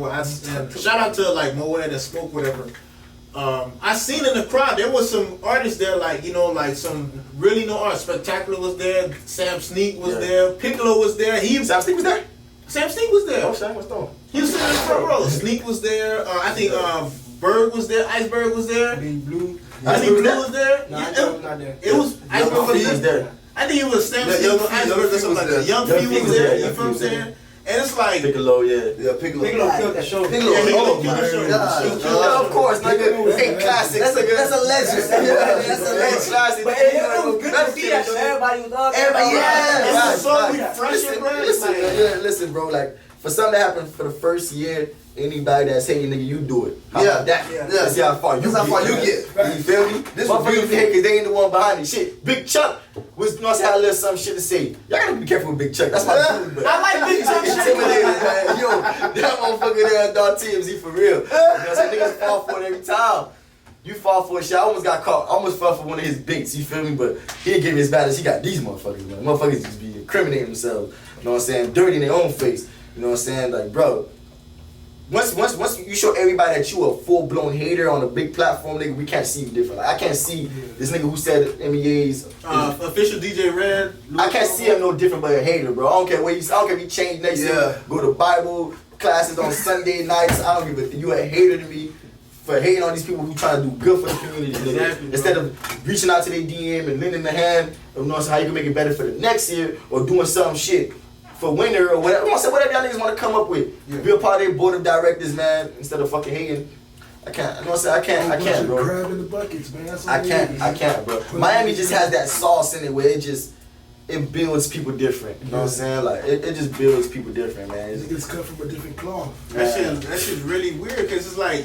shout out to like M.I.A that spoke whatever. I seen in the crowd there was some artists there, like you know, like some really no art. Spectacular was there. Sam Sneak was there. Piccolo was there. Sam Sneak was there. Sam Sneak was there. Oh, Sam was there. He was sitting in the front row. Sneak was there. I think Berg was there. Iceberg was there. Big Blue. I think Blue was there. No, Iceberg not there. It was Iceberg was there. I think it was Sam Sneak or Iceberg or something like that. Young Fee was there. You feel what I'm saying? And it's like Piccolo, Piccolo killed that show. Piccolo, killed the show. yeah, of course, nigga. Ain't classics. That's a legend. That's a legend. Classic. But it was good to see that though. Everybody was up. It's so refreshing, bro. Listen, bro. Like for something to happen for the first year, anybody that's hating, nigga, you do it. How about that? Let's see how far you get. You feel me? This motherfuckers hate because they ain't the one behind it. Shit, Big Chuck was, you know, had a little some shit to say. Y'all gotta be careful with Big Chuck. That's my dude, but I like Big Chuck shit. Intimidated, man. Yo, that motherfucker there, dog TMZ for real. You know what I'm saying? Niggas fall for it every time. You fall for a shit. I almost got caught. I almost fell for one of his baits. You feel me? But he didn't get me as bad as he got these motherfuckers, man. Motherfuckers just be incriminating themselves. You know what I'm saying? Dirty in their own face. You know what I'm saying? Like, bro. Once you show everybody that you a full-blown hater on a big platform, nigga, we can't see you different. Like, I can't see this nigga who said M.I.A.'s official DJ Red. I can't see him no different but a hater, bro. I don't care I don't care if he changed next year, go to Bible classes on Sunday nights. I don't give a you a hater to me for hating on these people who trying to do good for the community. Exactly, instead of reaching out to their DM and lending a hand, you know, how you can make it better for the next year or doing some shit for winter or whatever. Whatever y'all niggas want to come up with. Be a part of their board of directors, man, instead of fucking hating. I can't. You know what I'm saying? I can't, bro. Grabbing the buckets, man. That's I can't, bro. Miami just has that sauce in it where it builds people different. You know what I'm saying? Like it just builds people different, man. It gets cut from a different cloth. That shit's really weird because it's like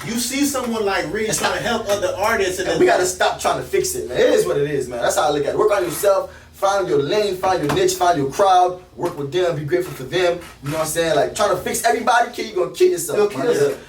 you see someone like really trying to help other artists, and we gotta stop trying to fix it, man. It is what it is, man. That's how I look at it. Work on yourself. Find your lane, find your niche, find your crowd, work with them, be grateful for them. You know what I'm saying? Like trying to fix everybody, you're gonna kill yourself.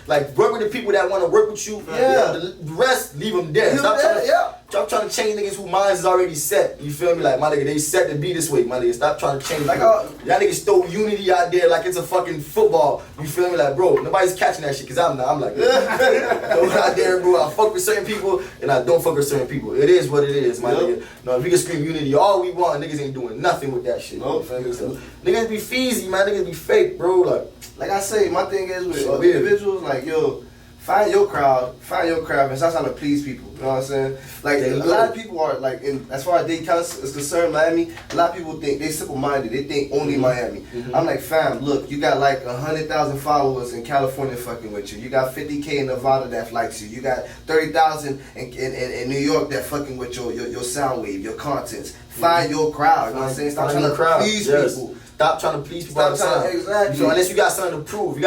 Like work with the people that wanna work with you. The rest, leave them there. Stop trying to change niggas whose minds is already set. You feel me? Like my nigga, they set to be this way, my nigga. Stop trying to change. Like y'all niggas throw unity out there like it's a fucking football. You feel me? Like bro, nobody's catching that shit because I'm not. I'm like, throw it out there, bro. I fuck with certain people and I don't fuck with certain people. It is what it is, my nigga. No, if we can scream unity all we want, niggas ain't doing nothing with that shit. You feel me? So, niggas be feezy, man. Niggas be fake, bro. Like I say, my thing is with individuals, like yo, find your crowd, and stop trying to please people. You know what I'm saying? Like a lot of people are like, as far as Dade County is concerned, Miami. A lot of people think they simple-minded. They think only Miami. I'm like, fam, look, you got like 100,000 followers in California fucking with you. You got 50K in Nevada that likes you. You got 30,000 in New York that fucking with your sound wave, your contents. Find your crowd. You know what I'm saying? Stop trying to please people. Stop trying to please people all the time. Exactly. So unless you got something to prove, then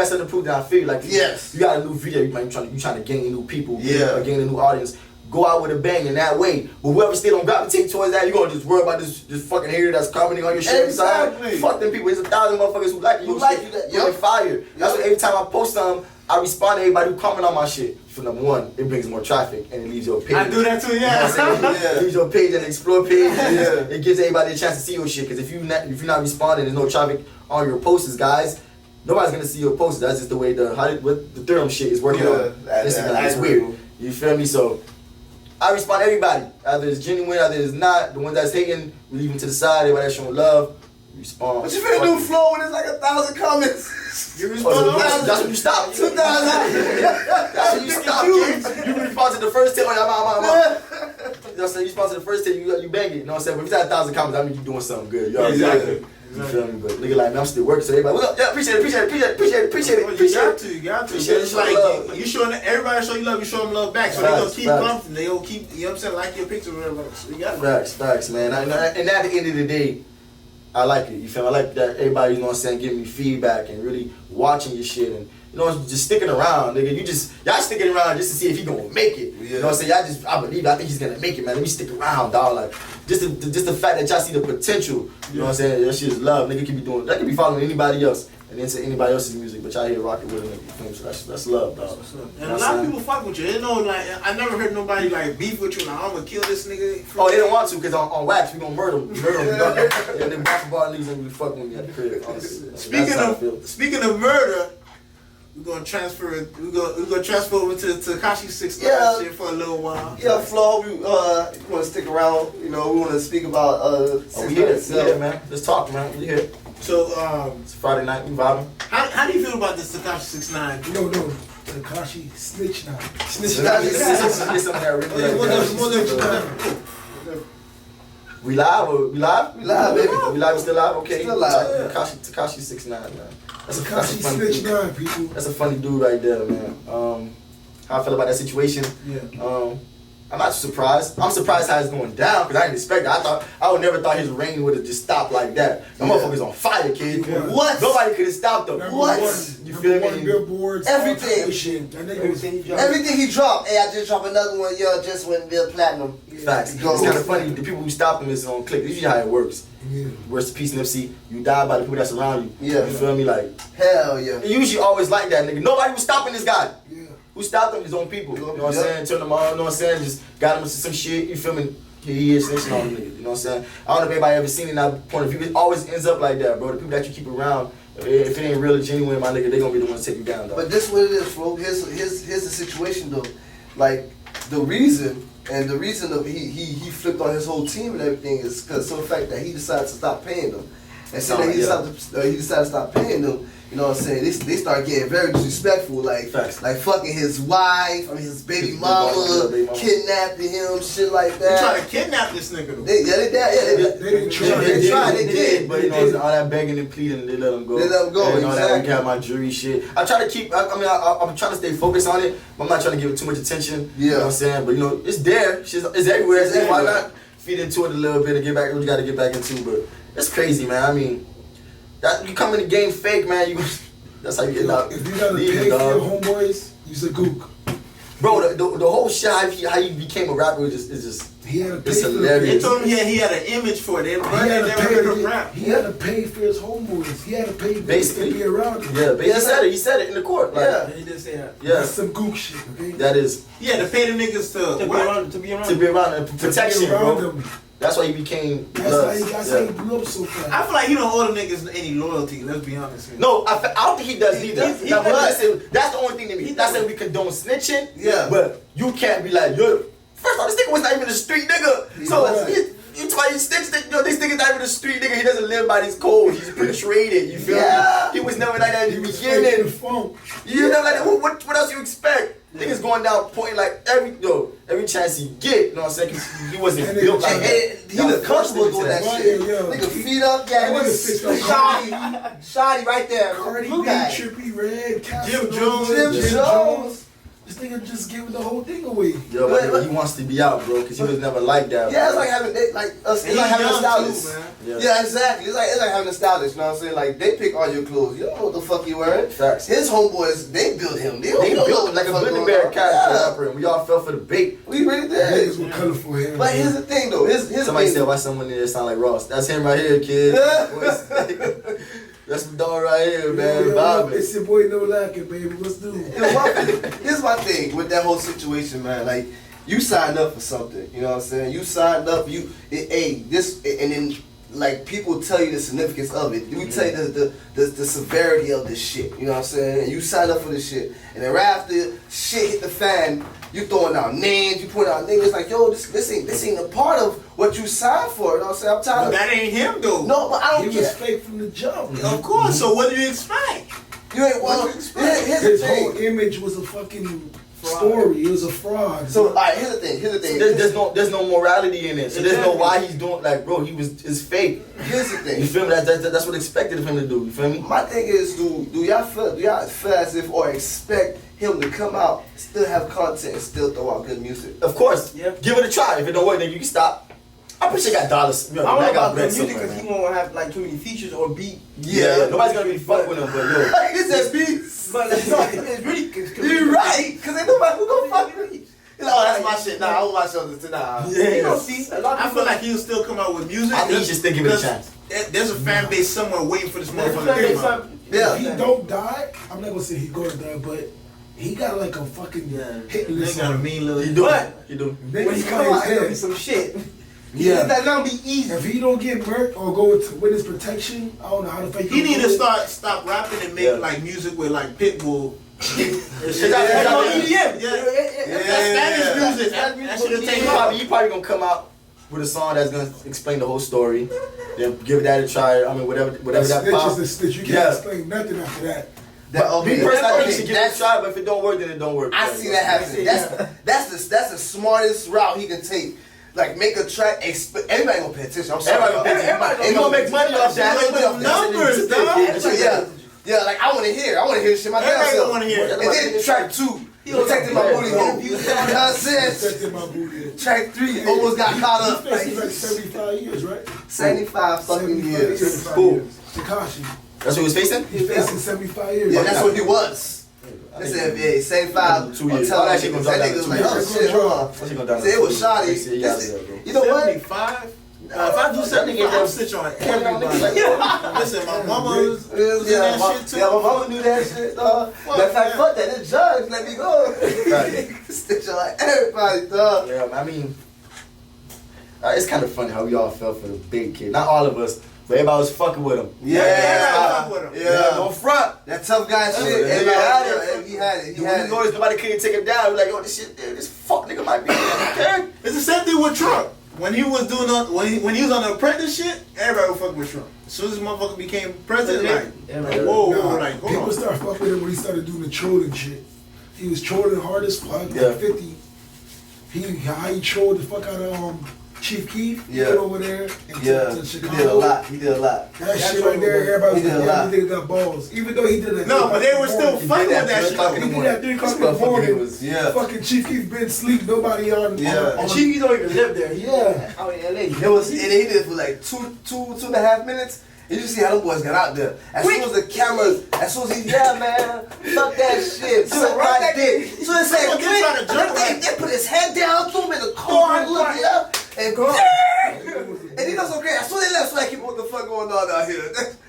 I feel like you got a new video, you trying to gain new people, gain a new audience. go out with a bang in that way. But whoever still don't gravitate towards that, you gonna just worry about this fucking hater that's commenting on your shit. Exactly. Fuck them people. There's 1,000 motherfuckers who like you. Who like you that- You're fire. That's why every time I post something, I respond to everybody who comment on my shit. For number one, it brings more traffic and it leaves your page. I do that too, yeah. You know what I'm saying? It leaves your page and explore page. It gives everybody a chance to see your shit. Because if you're not responding, there's no traffic on your posts, guys. Nobody's gonna see your posts. That's just the way the theorem shit is working on Instagram. It's weird. You feel me? So I respond to everybody. Either it's genuine, either it's not. The ones that's hating, we leave them to the side. Everybody that's showing love, respond. What you finna do, Flo, when there's like 1,000 comments? You respond. That's when you stop. 2,000. That's when you stop, kid. You respond to the first 10. You know what I'm saying? You respond to the first 10, you bang it. You know what I'm saying? But if it's at 1,000 comments, that means you're doing something good. You already got it. You feel me? But nigga like me, I'm still working. So everybody, what's up? Yeah, appreciate it. You got to. It's like you showing everybody show you love, you show them love back. So they gonna keep coming. They gonna keep, you know what I'm saying, like your picture or whatever. So you got it. Facts, man. And at the end of the day, I like it. You feel me? I like that everybody, you know what I'm saying, giving me feedback and really watching your shit and, you know, just sticking around, nigga. Y'all sticking around just to see if he gonna make it. You know what I'm saying? I believe it. I think he's gonna make it, man. Let me stick around, dog. Like, just the fact that y'all see the potential, you know what I'm saying? That shit is love. Nigga can be doing, that can be following anybody else and into anybody else's music, but y'all here rocking with him, you feel me? So that's love, dog. And a lot of people fuck with you. They know, like, I never heard nobody, like, beef with you, like, I'm gonna kill this nigga. Oh, they don't want to, because on wax, we gonna murder him. And then basketball niggas gonna be fucking with me at the crib, honestly. Speaking of murder, we're gonna transfer over to Tekashi 6ix9ine shit for a little while. Yeah, Flo, we want to stick around. You know, we want to speak about we here, man. Let's talk, man. We here. So, it's Friday night, we vibing. How do you feel about this Tekashi 6ix9ine? No, Tekashi Snitch Now. We live? We live? We live, baby. We live? We still live? Okay. Still live. Tekashi 6ix9ine, man. That's a funny Snitch dude. 9, people. That's a funny dude right there, man. How I feel about that situation? Yeah. I'm not surprised. I'm surprised how it's going down because I didn't expect it. I would never thought his reign would have just stopped like that. The motherfucker's on fire, kid. Yeah. What? Nobody could have stopped him. What? You feel me? Billboards, Everything. Everything he dropped. Hey, I just dropped another one. Yo, just went Bill Platinum. Facts. It's kind of funny. The people who stopped him is on click. This is how it works. Yeah. Rest in peace, Nipsey. You die by the people that surround you. Yeah. You feel me? Like, hell yeah. it usually always like that, nigga. Nobody was stopping this guy. Yeah. Who stopped him? His own people. You know what I'm saying? Turned him on, you know what I'm saying? Just got him into some shit. You feel me? Here he is snitching on the nigga. You know what I'm saying? I don't know if anybody ever seen it in that point of view. It always ends up like that, bro. The people that you keep around, if it ain't real or genuine, my nigga, they gonna be the ones to take you down, dog. But this is what it is, bro. Here's the situation though. Like the reason of he flipped on his whole team and everything is because of the fact that he decided to stop paying them. And so that he decided to stop paying them. You know what I'm saying? They start getting very disrespectful, like fucking his wife, his baby mama, kidnapping him, shit like that. They trying to kidnap this nigga though. They did. But you know, all that begging and pleading, they let him go. They let him go, and all that, exactly. we got my jury shit. I try to keep, I'm trying to stay focused on it, but I'm not trying to give it too much attention. Yeah. You know what I'm saying? But you know, it's there. It's everywhere. So why not feed into it a little bit and get back what you got to get back into? But it's crazy, man. I mean, that you come in the game fake, man. That's how you get out. If you gotta pay for your homeboys, you's a gook. Bro, the whole shit how you became a rapper is just he had to pay it's for hilarious. They told him he had an image for it. They never heard him rap. He had to pay for his homeboys. He had to pay basically to be around him. Yeah, but he said it in the court. Like, Yeah, he did say that. Yeah, that's some gook shit. Okay? that is. He had to pay the niggas to be around and protection, bro. Him. That's why he became. That's how he blew up so fast. I feel like he don't owe the niggas any loyalty. Let's be honest here. No, I don't think he does either. He That's the only thing to me. That's that we condone snitching. Yeah. But you can't be like, yo. First of all, this nigga was not even a street nigga. So you try to snitch that, yo, this nigga's not even a street nigga. He doesn't live by these codes. He's penetrated. You feel me? He was never like that in the beginning. You know, like what else you expect? Niggas going down pointing like every chance he get, you know what I'm saying? 'Cause he wasn't built like that. He was comfortable doing that shit. Nigga feet up, Shoddy right there. Cardi B, Blue guy. Trippie Red, Jim Jones. This nigga just gave the whole thing away. Yo, but he wants to be out, bro, because he was never like that. Yeah, it's bro. like having it's like having a stylist. man. Yeah, exactly. It's like having a stylist. You know what I'm saying? Like they pick all your clothes. You don't know what the fuck you wearing. Facts. His homeboys, they built him. They They don't know built what him like the a fuck Billy going Bear on. character Yeah. rapper, and we all fell for the bait. We really did. Niggas were colorful hair. But here's the thing, though. Here's Somebody the said, thing. why someone in there sound like Ross? That's him right here, kid. That's my dog right here, man. Bobby. It's your boy No Lacking, baby. What's due? Here's my thing with that whole situation, man. Like, you signed up for something. You know what I'm saying? You signed up. And then like people tell you the significance of it. We tell you the severity of this shit. You know what I'm saying? And you signed up for this shit, and then right after shit hit the fan, you throwing out names. You pointing out niggas like, yo, this ain't a part of what you signed for. You know what I'm saying? I'm tired But of that ain't him though. No, but I don't He was care. fake from the jump. Of course. So what do you expect? You ain't well. What you expect? Here's His the whole thing. image was a fucking story. It was a fraud. So, alright, here's the thing. There's no morality in it. So there's no why he's doing, like, bro, it's fake. Here's the thing. You feel me? That's what expected of him to do. You feel me? My thing is, do y'all feel as if or expect him to come out, still have content, and still throw out good music? Of course. Yeah. Give it a try. If it don't work, then you can stop. I'm pretty sure he got dollars. Yo, I don't know that got about the bread music somewhere, because he man. won't have like too many features or beat. Yeah, nobody's gonna really fuck with him, but yo. He said beats. But it's really. You're right, cause ain't nobody who gon' fuck with me. He's like, oh, that's my shit. Nah, I want my shoulders to nah. You Yeah. don't see a lot of I people feel like he'll still come out with music. I think he should still give it a chance. There's a fan base somewhere waiting for this motherfucker to There's come out. some- Yeah. If he don't die, I'm not gonna say he gonna die, but he got like a fucking hit They list got a on him. mean little. You do. But- You do. Then when he he cut come his out, it'll be head. some shit. Yeah. That's gonna be easy. If he don't get murked or go to witness protection, I don't know how to fake. He need to stop rapping and make like music with like Pitbull. That's Yeah. on EDM. Yeah. Yeah. Spanish music. That should have taken off. He probably gonna come out with a song that's gonna explain the whole story. Then give that a try. I mean, whatever that Snitch pop. is the snitch. You can't Yeah. explain nothing after that. Me personally, I think you should give it a that's- try. But if it don't work, then it don't work. I see that happening. That's the smartest route he can take. Like make a track. Everybody gonna pay attention. I'm sorry. Everybody gonna make money off that. Numbers, dog. Yeah, like I wanna hear this shit. My damn Everybody self. wanna hear it. And then track 2, protecting my booty hole. You know what I'm saying? Protecting my booty. Track 3, almost got caught up. He's facing like 75 years, right? 75 fucking 75 years. 75 Cool. years. Tekashi. That's what he was facing. He's facing 75 years. Yeah, that's what he was. They said, yeah, 75. 2 years. Tell Oh, that that shit shit gonna that drop nigga was down like, to 2 oh years. shit, hold on. That shit gonna down Say it was to 2 shoddy. years. Yeah, bro. You know what? 75? If I do 75, I'll stitch on everybody. Listen, my mama was in that shit too. Yeah, my mama knew that shit, dog. Matter of fact, fuck that. The judge let me go. Stitch on like everybody, dog. Yeah, I mean, it's kind of funny how we all fell for the big kid. Not all of us, but everybody was fucking with him. Yeah, fuck with him. No front. That tough guy shit. Yeah, Everybody had had it. He had it. He When had you it. noticed nobody couldn't take him down. We're like, yo, this shit, this fuck nigga might be okay. It's the same thing with Trump. When he was doing when he was on the apprentice shit, everybody was fucking with Trump. As soon as this motherfucker became president, like whoa, Nah, like hold people on. started fucking with him when he started doing the trolling shit. He was trolling hard as fuck, Yeah. like 50. How he trolled the fuck out of Chief Keef. He Yeah. went over there and Yeah, to he Chicago. did a lot. He did a lot. That shit right there, everybody was He did a like, lot. yeah, nigga got balls. Even though he did that. No, but they were still fucking with that shit. He did that 3 o'clock in the morning. Yeah. Fucking Chief Keef been asleep, nobody on. Yeah. And Chief don't even live there. Yeah. Out in LA. It was, and he did it for like two and a half minutes. And you see how them boys got out there. As soon as the cameras, as soon as he, yeah, man, fuck that shit, suck my dick. So they say, Someone just tried to jump they put his head down to him in the car and looked up and go. And he knows okay. As soon as they left, so I keep what the fuck going on out here.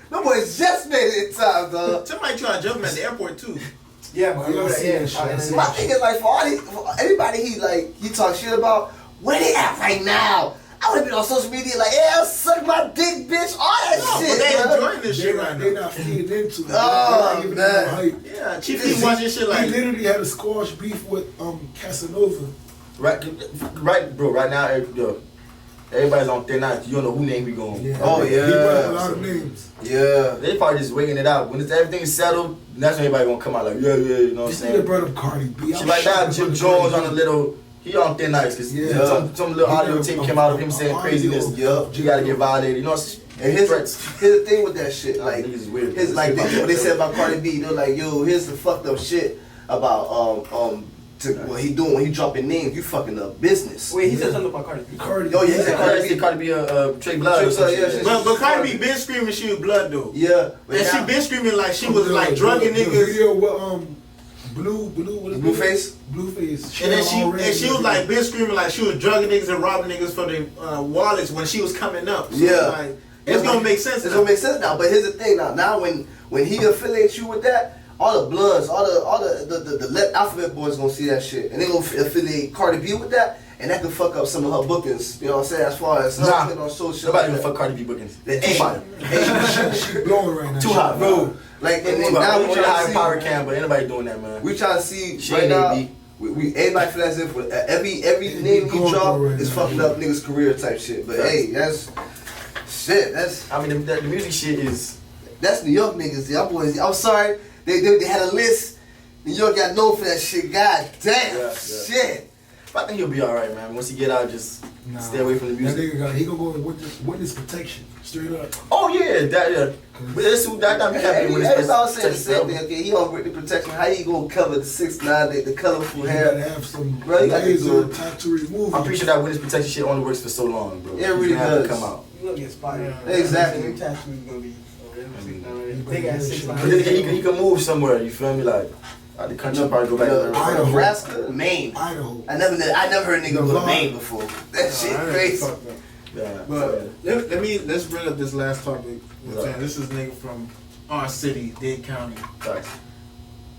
Them boys just made it in time, dog. Somebody tried to jump him at the airport too. Yeah, but I know that. Yeah, My thing is like for everybody he talks shit about, where they at right now? I would have been on social media like, yeah, suck my dick, bitch, all that No, shit. but they man. enjoying this shit right They're now. not feeding into it. Oh, They're not giving man. them hype. Yeah, Chief keep watching shit He like. literally had a squash beef with Casanova. Right, bro. Right now, yo, everybody's on thin ice. You don't know who name we going. Oh, He brought up a yeah. lot of names. Yeah. They probably just waiting it out. When everything's settled, that's when everybody gonna come out like, yeah, you know what I'm This nigga saying? brought up Cardi B. So I'm right now, shocked Jim about Jones Cardi on a B. little, he on thin ice because Yeah. some little audio tape came out of him saying craziness. Yeah. You gotta get validated. You know, And here's threats. the thing with that shit, like Niggas is weird. his like what they said about Cardi B. They're like, yo, here's the fucked up shit about to what he doing when he dropping names. You fucking up business. Wait, he said something about Cardi B. Oh yeah, he said Cardi B Trey Blood. But Cardi B been screaming she was blood though. Yeah, and she been screaming like she was like drugging niggas. Video with Blueface. And she was like been screaming like she was drugging niggas and robbing niggas for their wallets when she was coming up. So like, it's gonna make sense. It's gonna make sense now. But here's the thing now when he affiliates you with that, all the Bloods, all the alphabet boys gonna see that shit, and they gonna affiliate Cardi B with that, and that could fuck up some of her bookings. You know what I'm saying? As far as her putting on social. Nobody gonna fuck Cardi B bookings. She blowing right now. Too hot, bro. Like and now we trying to see power cam, but anybody doing that, man. We trying to see right now. We everybody feel as if every name he drop is fucking up niggas' career type shit. But hey, that's shit. That's I mean the music shit is. That's New York niggas. Y'all boys. I'm sorry. They had a list. New York got known for that shit. God damn. Shit. But I think he'll be alright, man. Once he get out, just stay away from the music. He gonna go witness protection. Straight up. Oh yeah, that. But that's who that be happening when it's all saying the same thing. Okay, he on witness protection. How you gonna cover the 6'9", the colorful hair? You gotta have some laser type to remove. I'm pretty sure that witness protection shit only works for so long, bro. It really does. Come out. You gonna get spotted. Exactly. Your tattoo is gonna be. Big ass 6'9". But then again, he can move somewhere. You feel me? Like out the country, probably go back to Nebraska, Maine. Idaho. I never heard a nigga go to Maine before. That shit crazy. Yeah. But let's bring up this last topic. This is a nigga from our city, Dade County.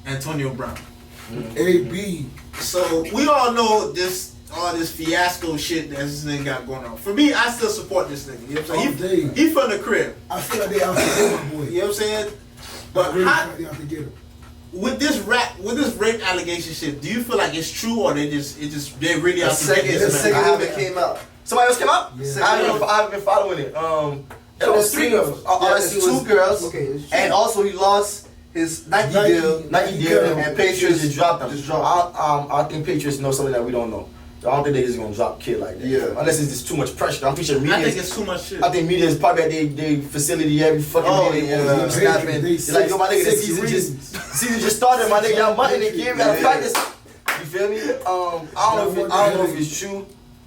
Antonio Brown. AB. So we all know all this fiasco shit that this nigga got going on. For me, I still support this nigga. You know what I'm saying? He from the crib. I feel like they out to get my boy. You know what I'm saying? But they out to get him. With this rape allegation shit, do you feel like it's true or they really out to get The this second man? one that came out. Somebody else came out? Yeah. I haven't been following it. It was 3 girls. It was 2 girls. Okay. And also he lost his Nike deal. And Patriots just dropped them. Just dropped. I think Patriots know something that we don't know. I don't think they're just gonna drop Kid like that. Yeah. Unless it's just too much pressure. I'm pretty sure media. I think it's too much shit. I think media is probably at their facility every fucking day. Yeah. Snapping. They're like, yo, my nigga, the season just started, my nigga. Y'all mutton again. We gotta practice. You feel me? I don't know if it's true.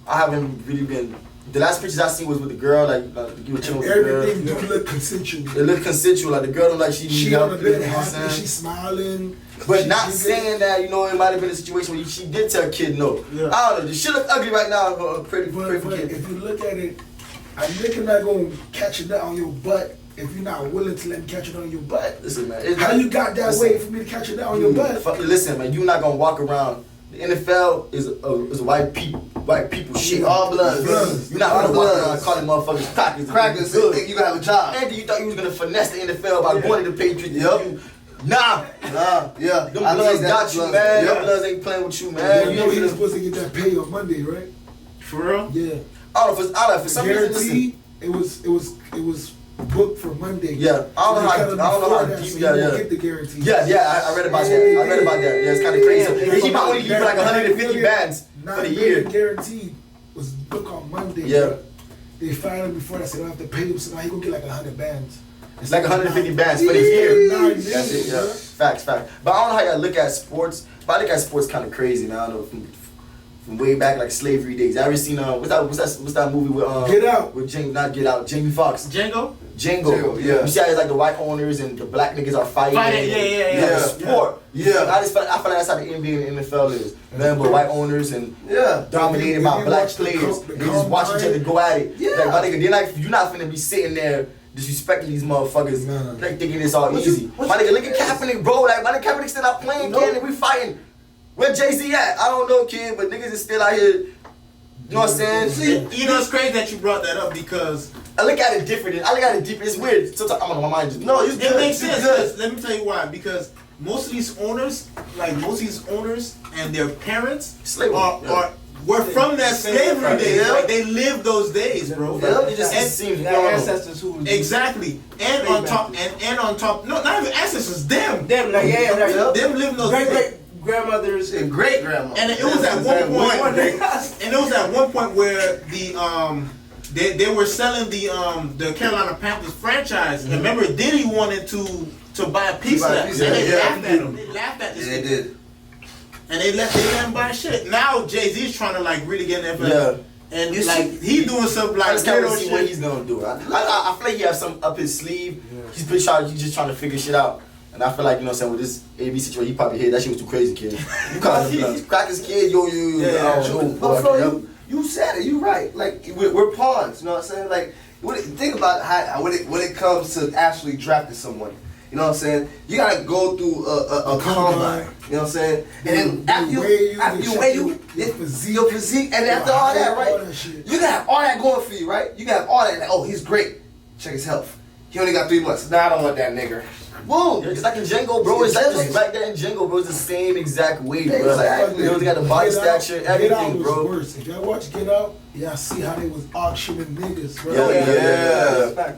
I haven't really been. The last pictures I seen was with the girl, like you were chilling with the girl. Everything do look consensual. It looked consensual, like the girl looked like she on the bed happy, she smiling. But not saying that, you know, it might have been a situation where she did tell Kid no. Yeah. I don't know, the shit look ugly right now for a pretty kid. If you look at it, a nigga not gonna catch a nut on your butt if you're not willing to let him catch it on your butt. Listen, man. How you got that way for me to catch a nut on your butt? Listen, man, you're not gonna walk around. The NFL is a white people shit. All bloods. You're not gonna walk around calling motherfuckers crackers. And think you gonna have a job. And you thought you was gonna finesse the NFL by going to the Patriots. Yep. Nah. Yeah. Them bloods got you, man. Them bloods ain't playing with you, man. You know he was supposed to get that pay on Monday, right? For real? Yeah. I don't know for some reason. It was booked for Monday. Yeah. I don't know how deep that is. Get the guarantee. Yeah. I read about that. Yeah, it's kind of crazy. He might only give you like 150 bands for the year. Guaranteed was booked on Monday. Yeah. They fired him before that, so they don't have to pay him. So now he gonna get like 100 bands. It's like 150 bands for the year. That's it, yeah. Facts. But I don't know how y'all look at sports. But I look at sports kind of crazy, man. I don't know, from way back, like slavery days. I ever seen what's that movie with Get Out? With Jamie Foxx. Django, yeah. You see how it's like the white owners and the black niggas are fighting. Yeah. Sport. Yeah. I feel like that's how the NBA and NFL is. Man, but white owners and dominated by black players. They just watch each other go at it. Yeah. Like my nigga, you're not finna be sitting there disrespecting these motherfuckers, like thinking it's all easy. My nigga, look at Kaepernick, bro. Like my nigga Kaepernick still not playing, kid, and we fighting. Where Jay-Z at? I don't know, kid, but niggas is still out here. You know what I'm saying? See, you know it's crazy that you brought that up because I look at it different. It's weird. Sometimes I'm on my mind just it makes sense. Let me tell you why. Because most of these owners and their parents were from that slavery days. Like they lived those days, bro. It just seems ancestors who exactly. And on top, no, not even ancestors. Them living those grandmothers and great grandma. And it was at one point where the they were selling the Carolina Panthers franchise. And remember, Diddy wanted to buy a piece of that. And they laughed at him. They laughed at this. Yeah, they did. and they let him buy shit. Now Jay-Z's trying to like really get in there. Yeah. And You like see- he doing something like I just can't weirdo see what shit. he's gonna do. I feel like he has something up his sleeve. He's just trying to figure shit out. And I feel like, you know what I'm saying, with this AB situation, he probably hit that shit was too crazy, kid. You calling him crackers, kid, yo. But Flo, you said it. You right. Like we're pawns. You know what I'm saying? Like think about how when it comes to actually drafting someone. You know what I'm saying? You gotta go through a combine. You know what I'm saying? And then after you weigh your physique, and after all that, right? You gotta have all that going for you, right? You gotta have all that. Like, oh, he's great. Check his health. He only got 3 months. Nah, I don't want that nigga. Boom. It's like in Django, bro. It's like just right there in Django, bro. It's the same exact weight, bro. Like, you know, they got the body stature, everything, bro. Worse. If y'all watch Get Out, y'all see how they was auctioning niggas, bro. Yeah.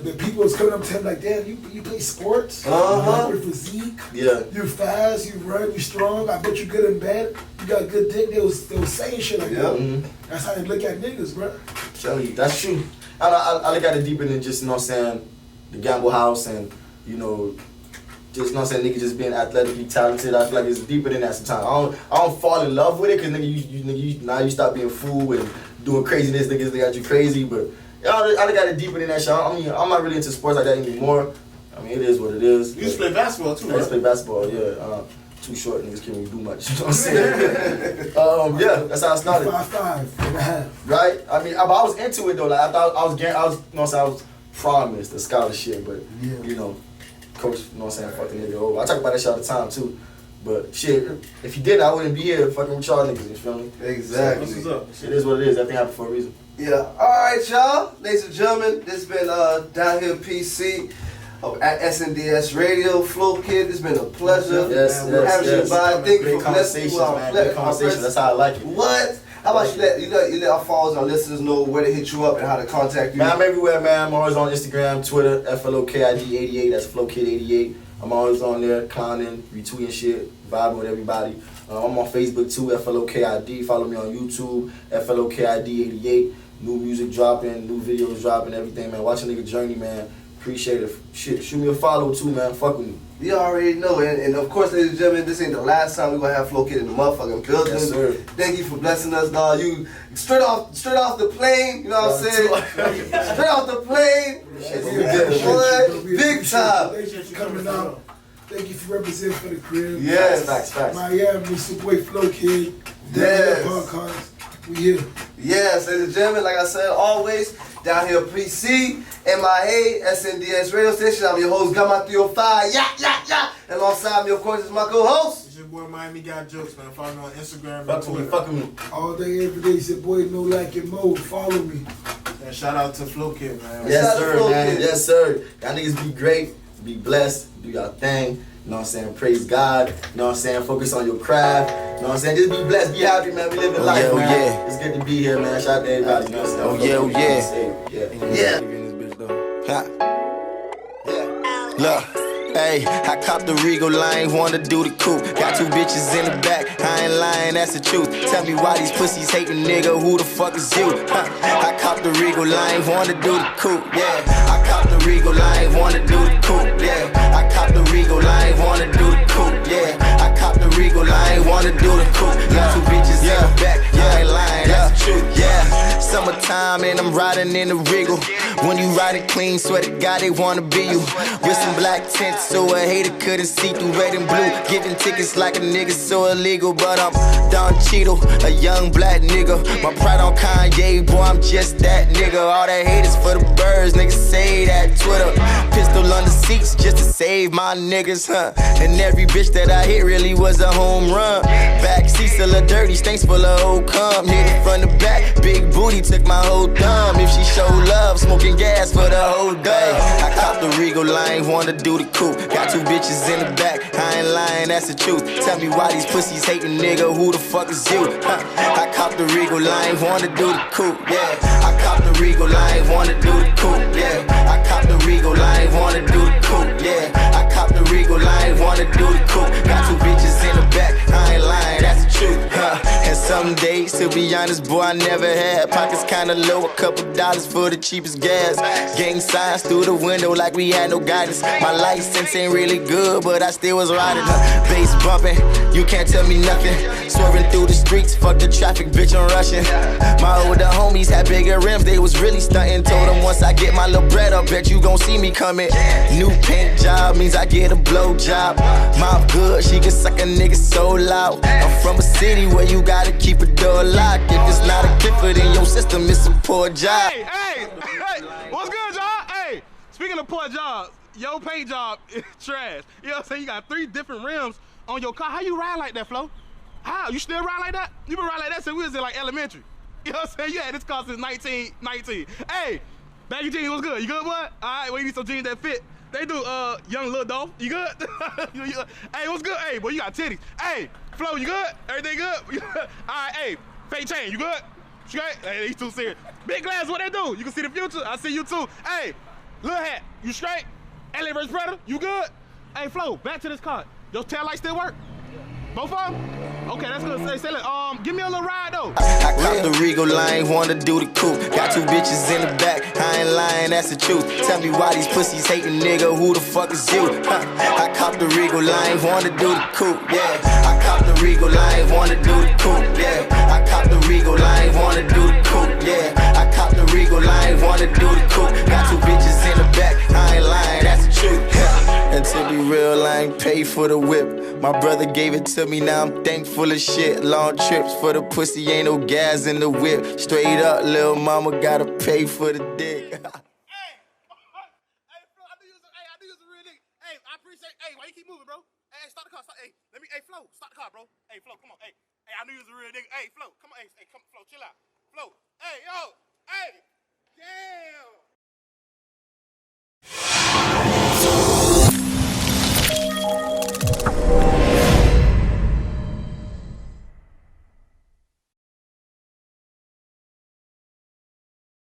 The people was coming up to him like, damn, you play sports? Uh-huh. Your physique? Yeah. You fast, you run, you strong. I bet you good in bed. You got good dick. They was saying shit like that. Mm-hmm. That's how they look at niggas, bro. Tell you, that's true. I look at it deeper than just, you know what I'm saying, the gamble house and, you know, just, you know what I'm saying, nigga just being athletically talented. I feel like it's deeper than that sometimes. I don't fall in love with it, because nigga, now you stop being fool and doing craziness, niggas, they got you crazy, but I look at it deeper than that shit. I mean, I'm not really into sports like that anymore. I mean, it is what it is. You used to play basketball too, I right? used to play basketball, yeah. Too short, niggas can't really do much. You know what I'm saying? Yeah, that's how I started. 5'5", Right? I mean, I was into it though. Like I thought I was, you know what I'm saying, I was promised the scholarship, but you know, coach, you know what I'm saying, fucking nigga over. I talk about that shit all the time too. But shit, if he did, I wouldn't be here fucking with y'all niggas. You feel me? Exactly. What's up? It is what it is. Everything happened for a reason. Yeah. All right, y'all. Ladies and gentlemen, this has been Down Here PC at SNDS Radio. Flokidd, it's been a pleasure. Yes. Having you by. Thank you Great for blessing conversations, me with man. Great conversations. That's how I like it. What? How about you let our followers, our listeners know where to hit you up and how to contact you? Man, I'm everywhere, man. I'm always on Instagram, Twitter, FLOKID88. That's Flokidd88. I'm always on there, clowning, retweeting shit, vibing with everybody. I'm on Facebook too, FLOKID. Follow me on YouTube, FLOKID88. New music dropping, new videos dropping, everything, man. Watch a nigga journey, man. Appreciate it. Shit, shoot me a follow too, man. Fuck with me. You already know, and of course, ladies and gentlemen, this ain't the last time we're gonna have Flokidd in the motherfucking building. Yes, sir. Thank you for blessing us, dog. You straight off the plane, you know what I'm saying? Straight off the plane. Boy, big time. Thank you for coming out. Thank you for representing for the crib. Yes. Facts. Miami, it's your boy Flokidd. Yes. Podcast. We here. Yes, ladies and gentlemen, like I said, always, Down Here PC, M.I.A, SNDS radio station. I'm your host, Gamma 305. Yeah. And alongside me, of course, is my co-host. It's your boy Miami Got Jokes, man. Follow me on Instagram and Fuck with me. Twitter. Fuck with me. All day, every day. It's your boy No Like It Mo. Follow me. And shout out to Flokidd, man. Yes, Shout out sir, to man. Flokidd. Yes, sir. Y'all niggas be great, be blessed, do y'all thing. You know what I'm saying? Praise God. You know what I'm saying? Focus on your craft. You know what I'm saying? Just be blessed, be happy, man. We living life, man. yeah. It's good to be here, man. Shout out to everybody. You know what I'm saying? Look, hey, I copped the Regal, I ain't wanna do the coupe. Got 2 bitches in the back, I ain't lying, that's the truth. Tell me why these pussies hating, nigga, who the fuck is you? I copped the Regal, I ain't wanna do the coupe, yeah. I copped the Regal, I ain't wanna do the coupe, yeah. I copped the Regal, I ain't wanna do the coupe, yeah. I copped the Regal, I ain't wanna do the coupe. Got 2 bitches in the back, I ain't lying, that's the truth, yeah. Summertime and I'm riding in the Regal. When you ride it clean, swear to God they wanna be you. With some black tints so a hater couldn't see through red and blue. Giving tickets like a nigga so illegal, but I'm Don Cheadle, a young black nigga. My pride on Kanye, boy, I'm just that nigga. All that hate is for the birds, niggas say that Twitter. Pistol on the seats just to save my niggas, huh? And every bitch that I hit really was a home run. Back seats still a dirty, stinks full of old cum. Hit it from the back, big booty took my whole thumb. If she show love, smoking gas for the whole day. I copped the Regal, I ain't wanna do the coupe. Got 2 bitches in the back, I ain't lying, that's the truth. Tell me why these pussies hating, nigga, who the fuck is you? I copped the Regal, I ain't wanna do the coupe, yeah. I copped the Regal, I ain't wanna do the coupe, yeah. I copped the Regal, I ain't wanna do the coupe, yeah. I copped the Regal, I ain't wanna do the coupe. Got 2 bitches in the back, I ain't lying, that's the truth. And someday days. To be honest, boy, I never had. Pockets kinda low, a couple dollars for the cheapest gas. Gang signs through the window like we had no guidance. My license ain't really good, but I still was riding. Bass bumping, you can't tell me nothing. Swerving through the streets, fuck the traffic, bitch, I'm rushing. My older homies had bigger rims, they was really stunting. Told them once I get my little bread up, bet you gon' see me coming. New paint job means I get a blow job. Mouth good, she can suck a nigga so loud. I'm from a city where you gotta keep a door locked. If it's not a Clifford in your system, it's a poor job. Hey, what's good, y'all? Hey, speaking of poor jobs, your paint job is trash. You know what I'm saying? You got 3 different rims on your car. How you ride like that, Flo? How? You still ride like that? You been riding like that since we was in like elementary. You know what I'm saying? You had this car since 1919. Hey, baggy jeans, what's good? You good, boy? All right, well, you need some jeans that fit. They do, young Lil Dolph. You good? Hey, what's good? Hey, boy, you got titties. Hey, Flo, you good? Everything good? All right, hey, fake chain, you good? Straight? Hey, he's too serious. Big glass, what they do? You can see the future. I see you too. Hey, Lil Hat, you straight? LA vs Predator, you good? Hey, Flo, back to this car. Your tail light still work? Both of them? Okay, that's good. Say, give me a little ride though. I caught the Regal line, wanna do the coupe. Got 2 bitches in the back, I ain't lying, that's the truth. Tell me why these pussies hating, nigga, who the fuck is you? I caught the Regal line, wanna do the coupe, yeah. I caught the Regal line, wanna do the coupe, yeah. I caught the Regal line, wanna do the coupe, yeah. I caught the Regal line, wanna do the coupe. Got 2 bitches in the back, I ain't lying, that's the truth. And to be real, I ain't paid for the whip. My brother gave it to me, now I'm thankful as shit. Long trips for the pussy, ain't no gas in the whip. Straight up, lil' mama gotta pay for the dick. Hey, Flo, I knew you was a real nigga. Hey, I appreciate. Hey, why you keep moving, bro? Hey, start the car. Hey, Flo, start the car, bro. Hey, Flo, come on. Hey, I knew you was a real nigga. Hey, Flo, come on. Hey, come, Flo, chill out. Flo, hey, yo, hey, damn.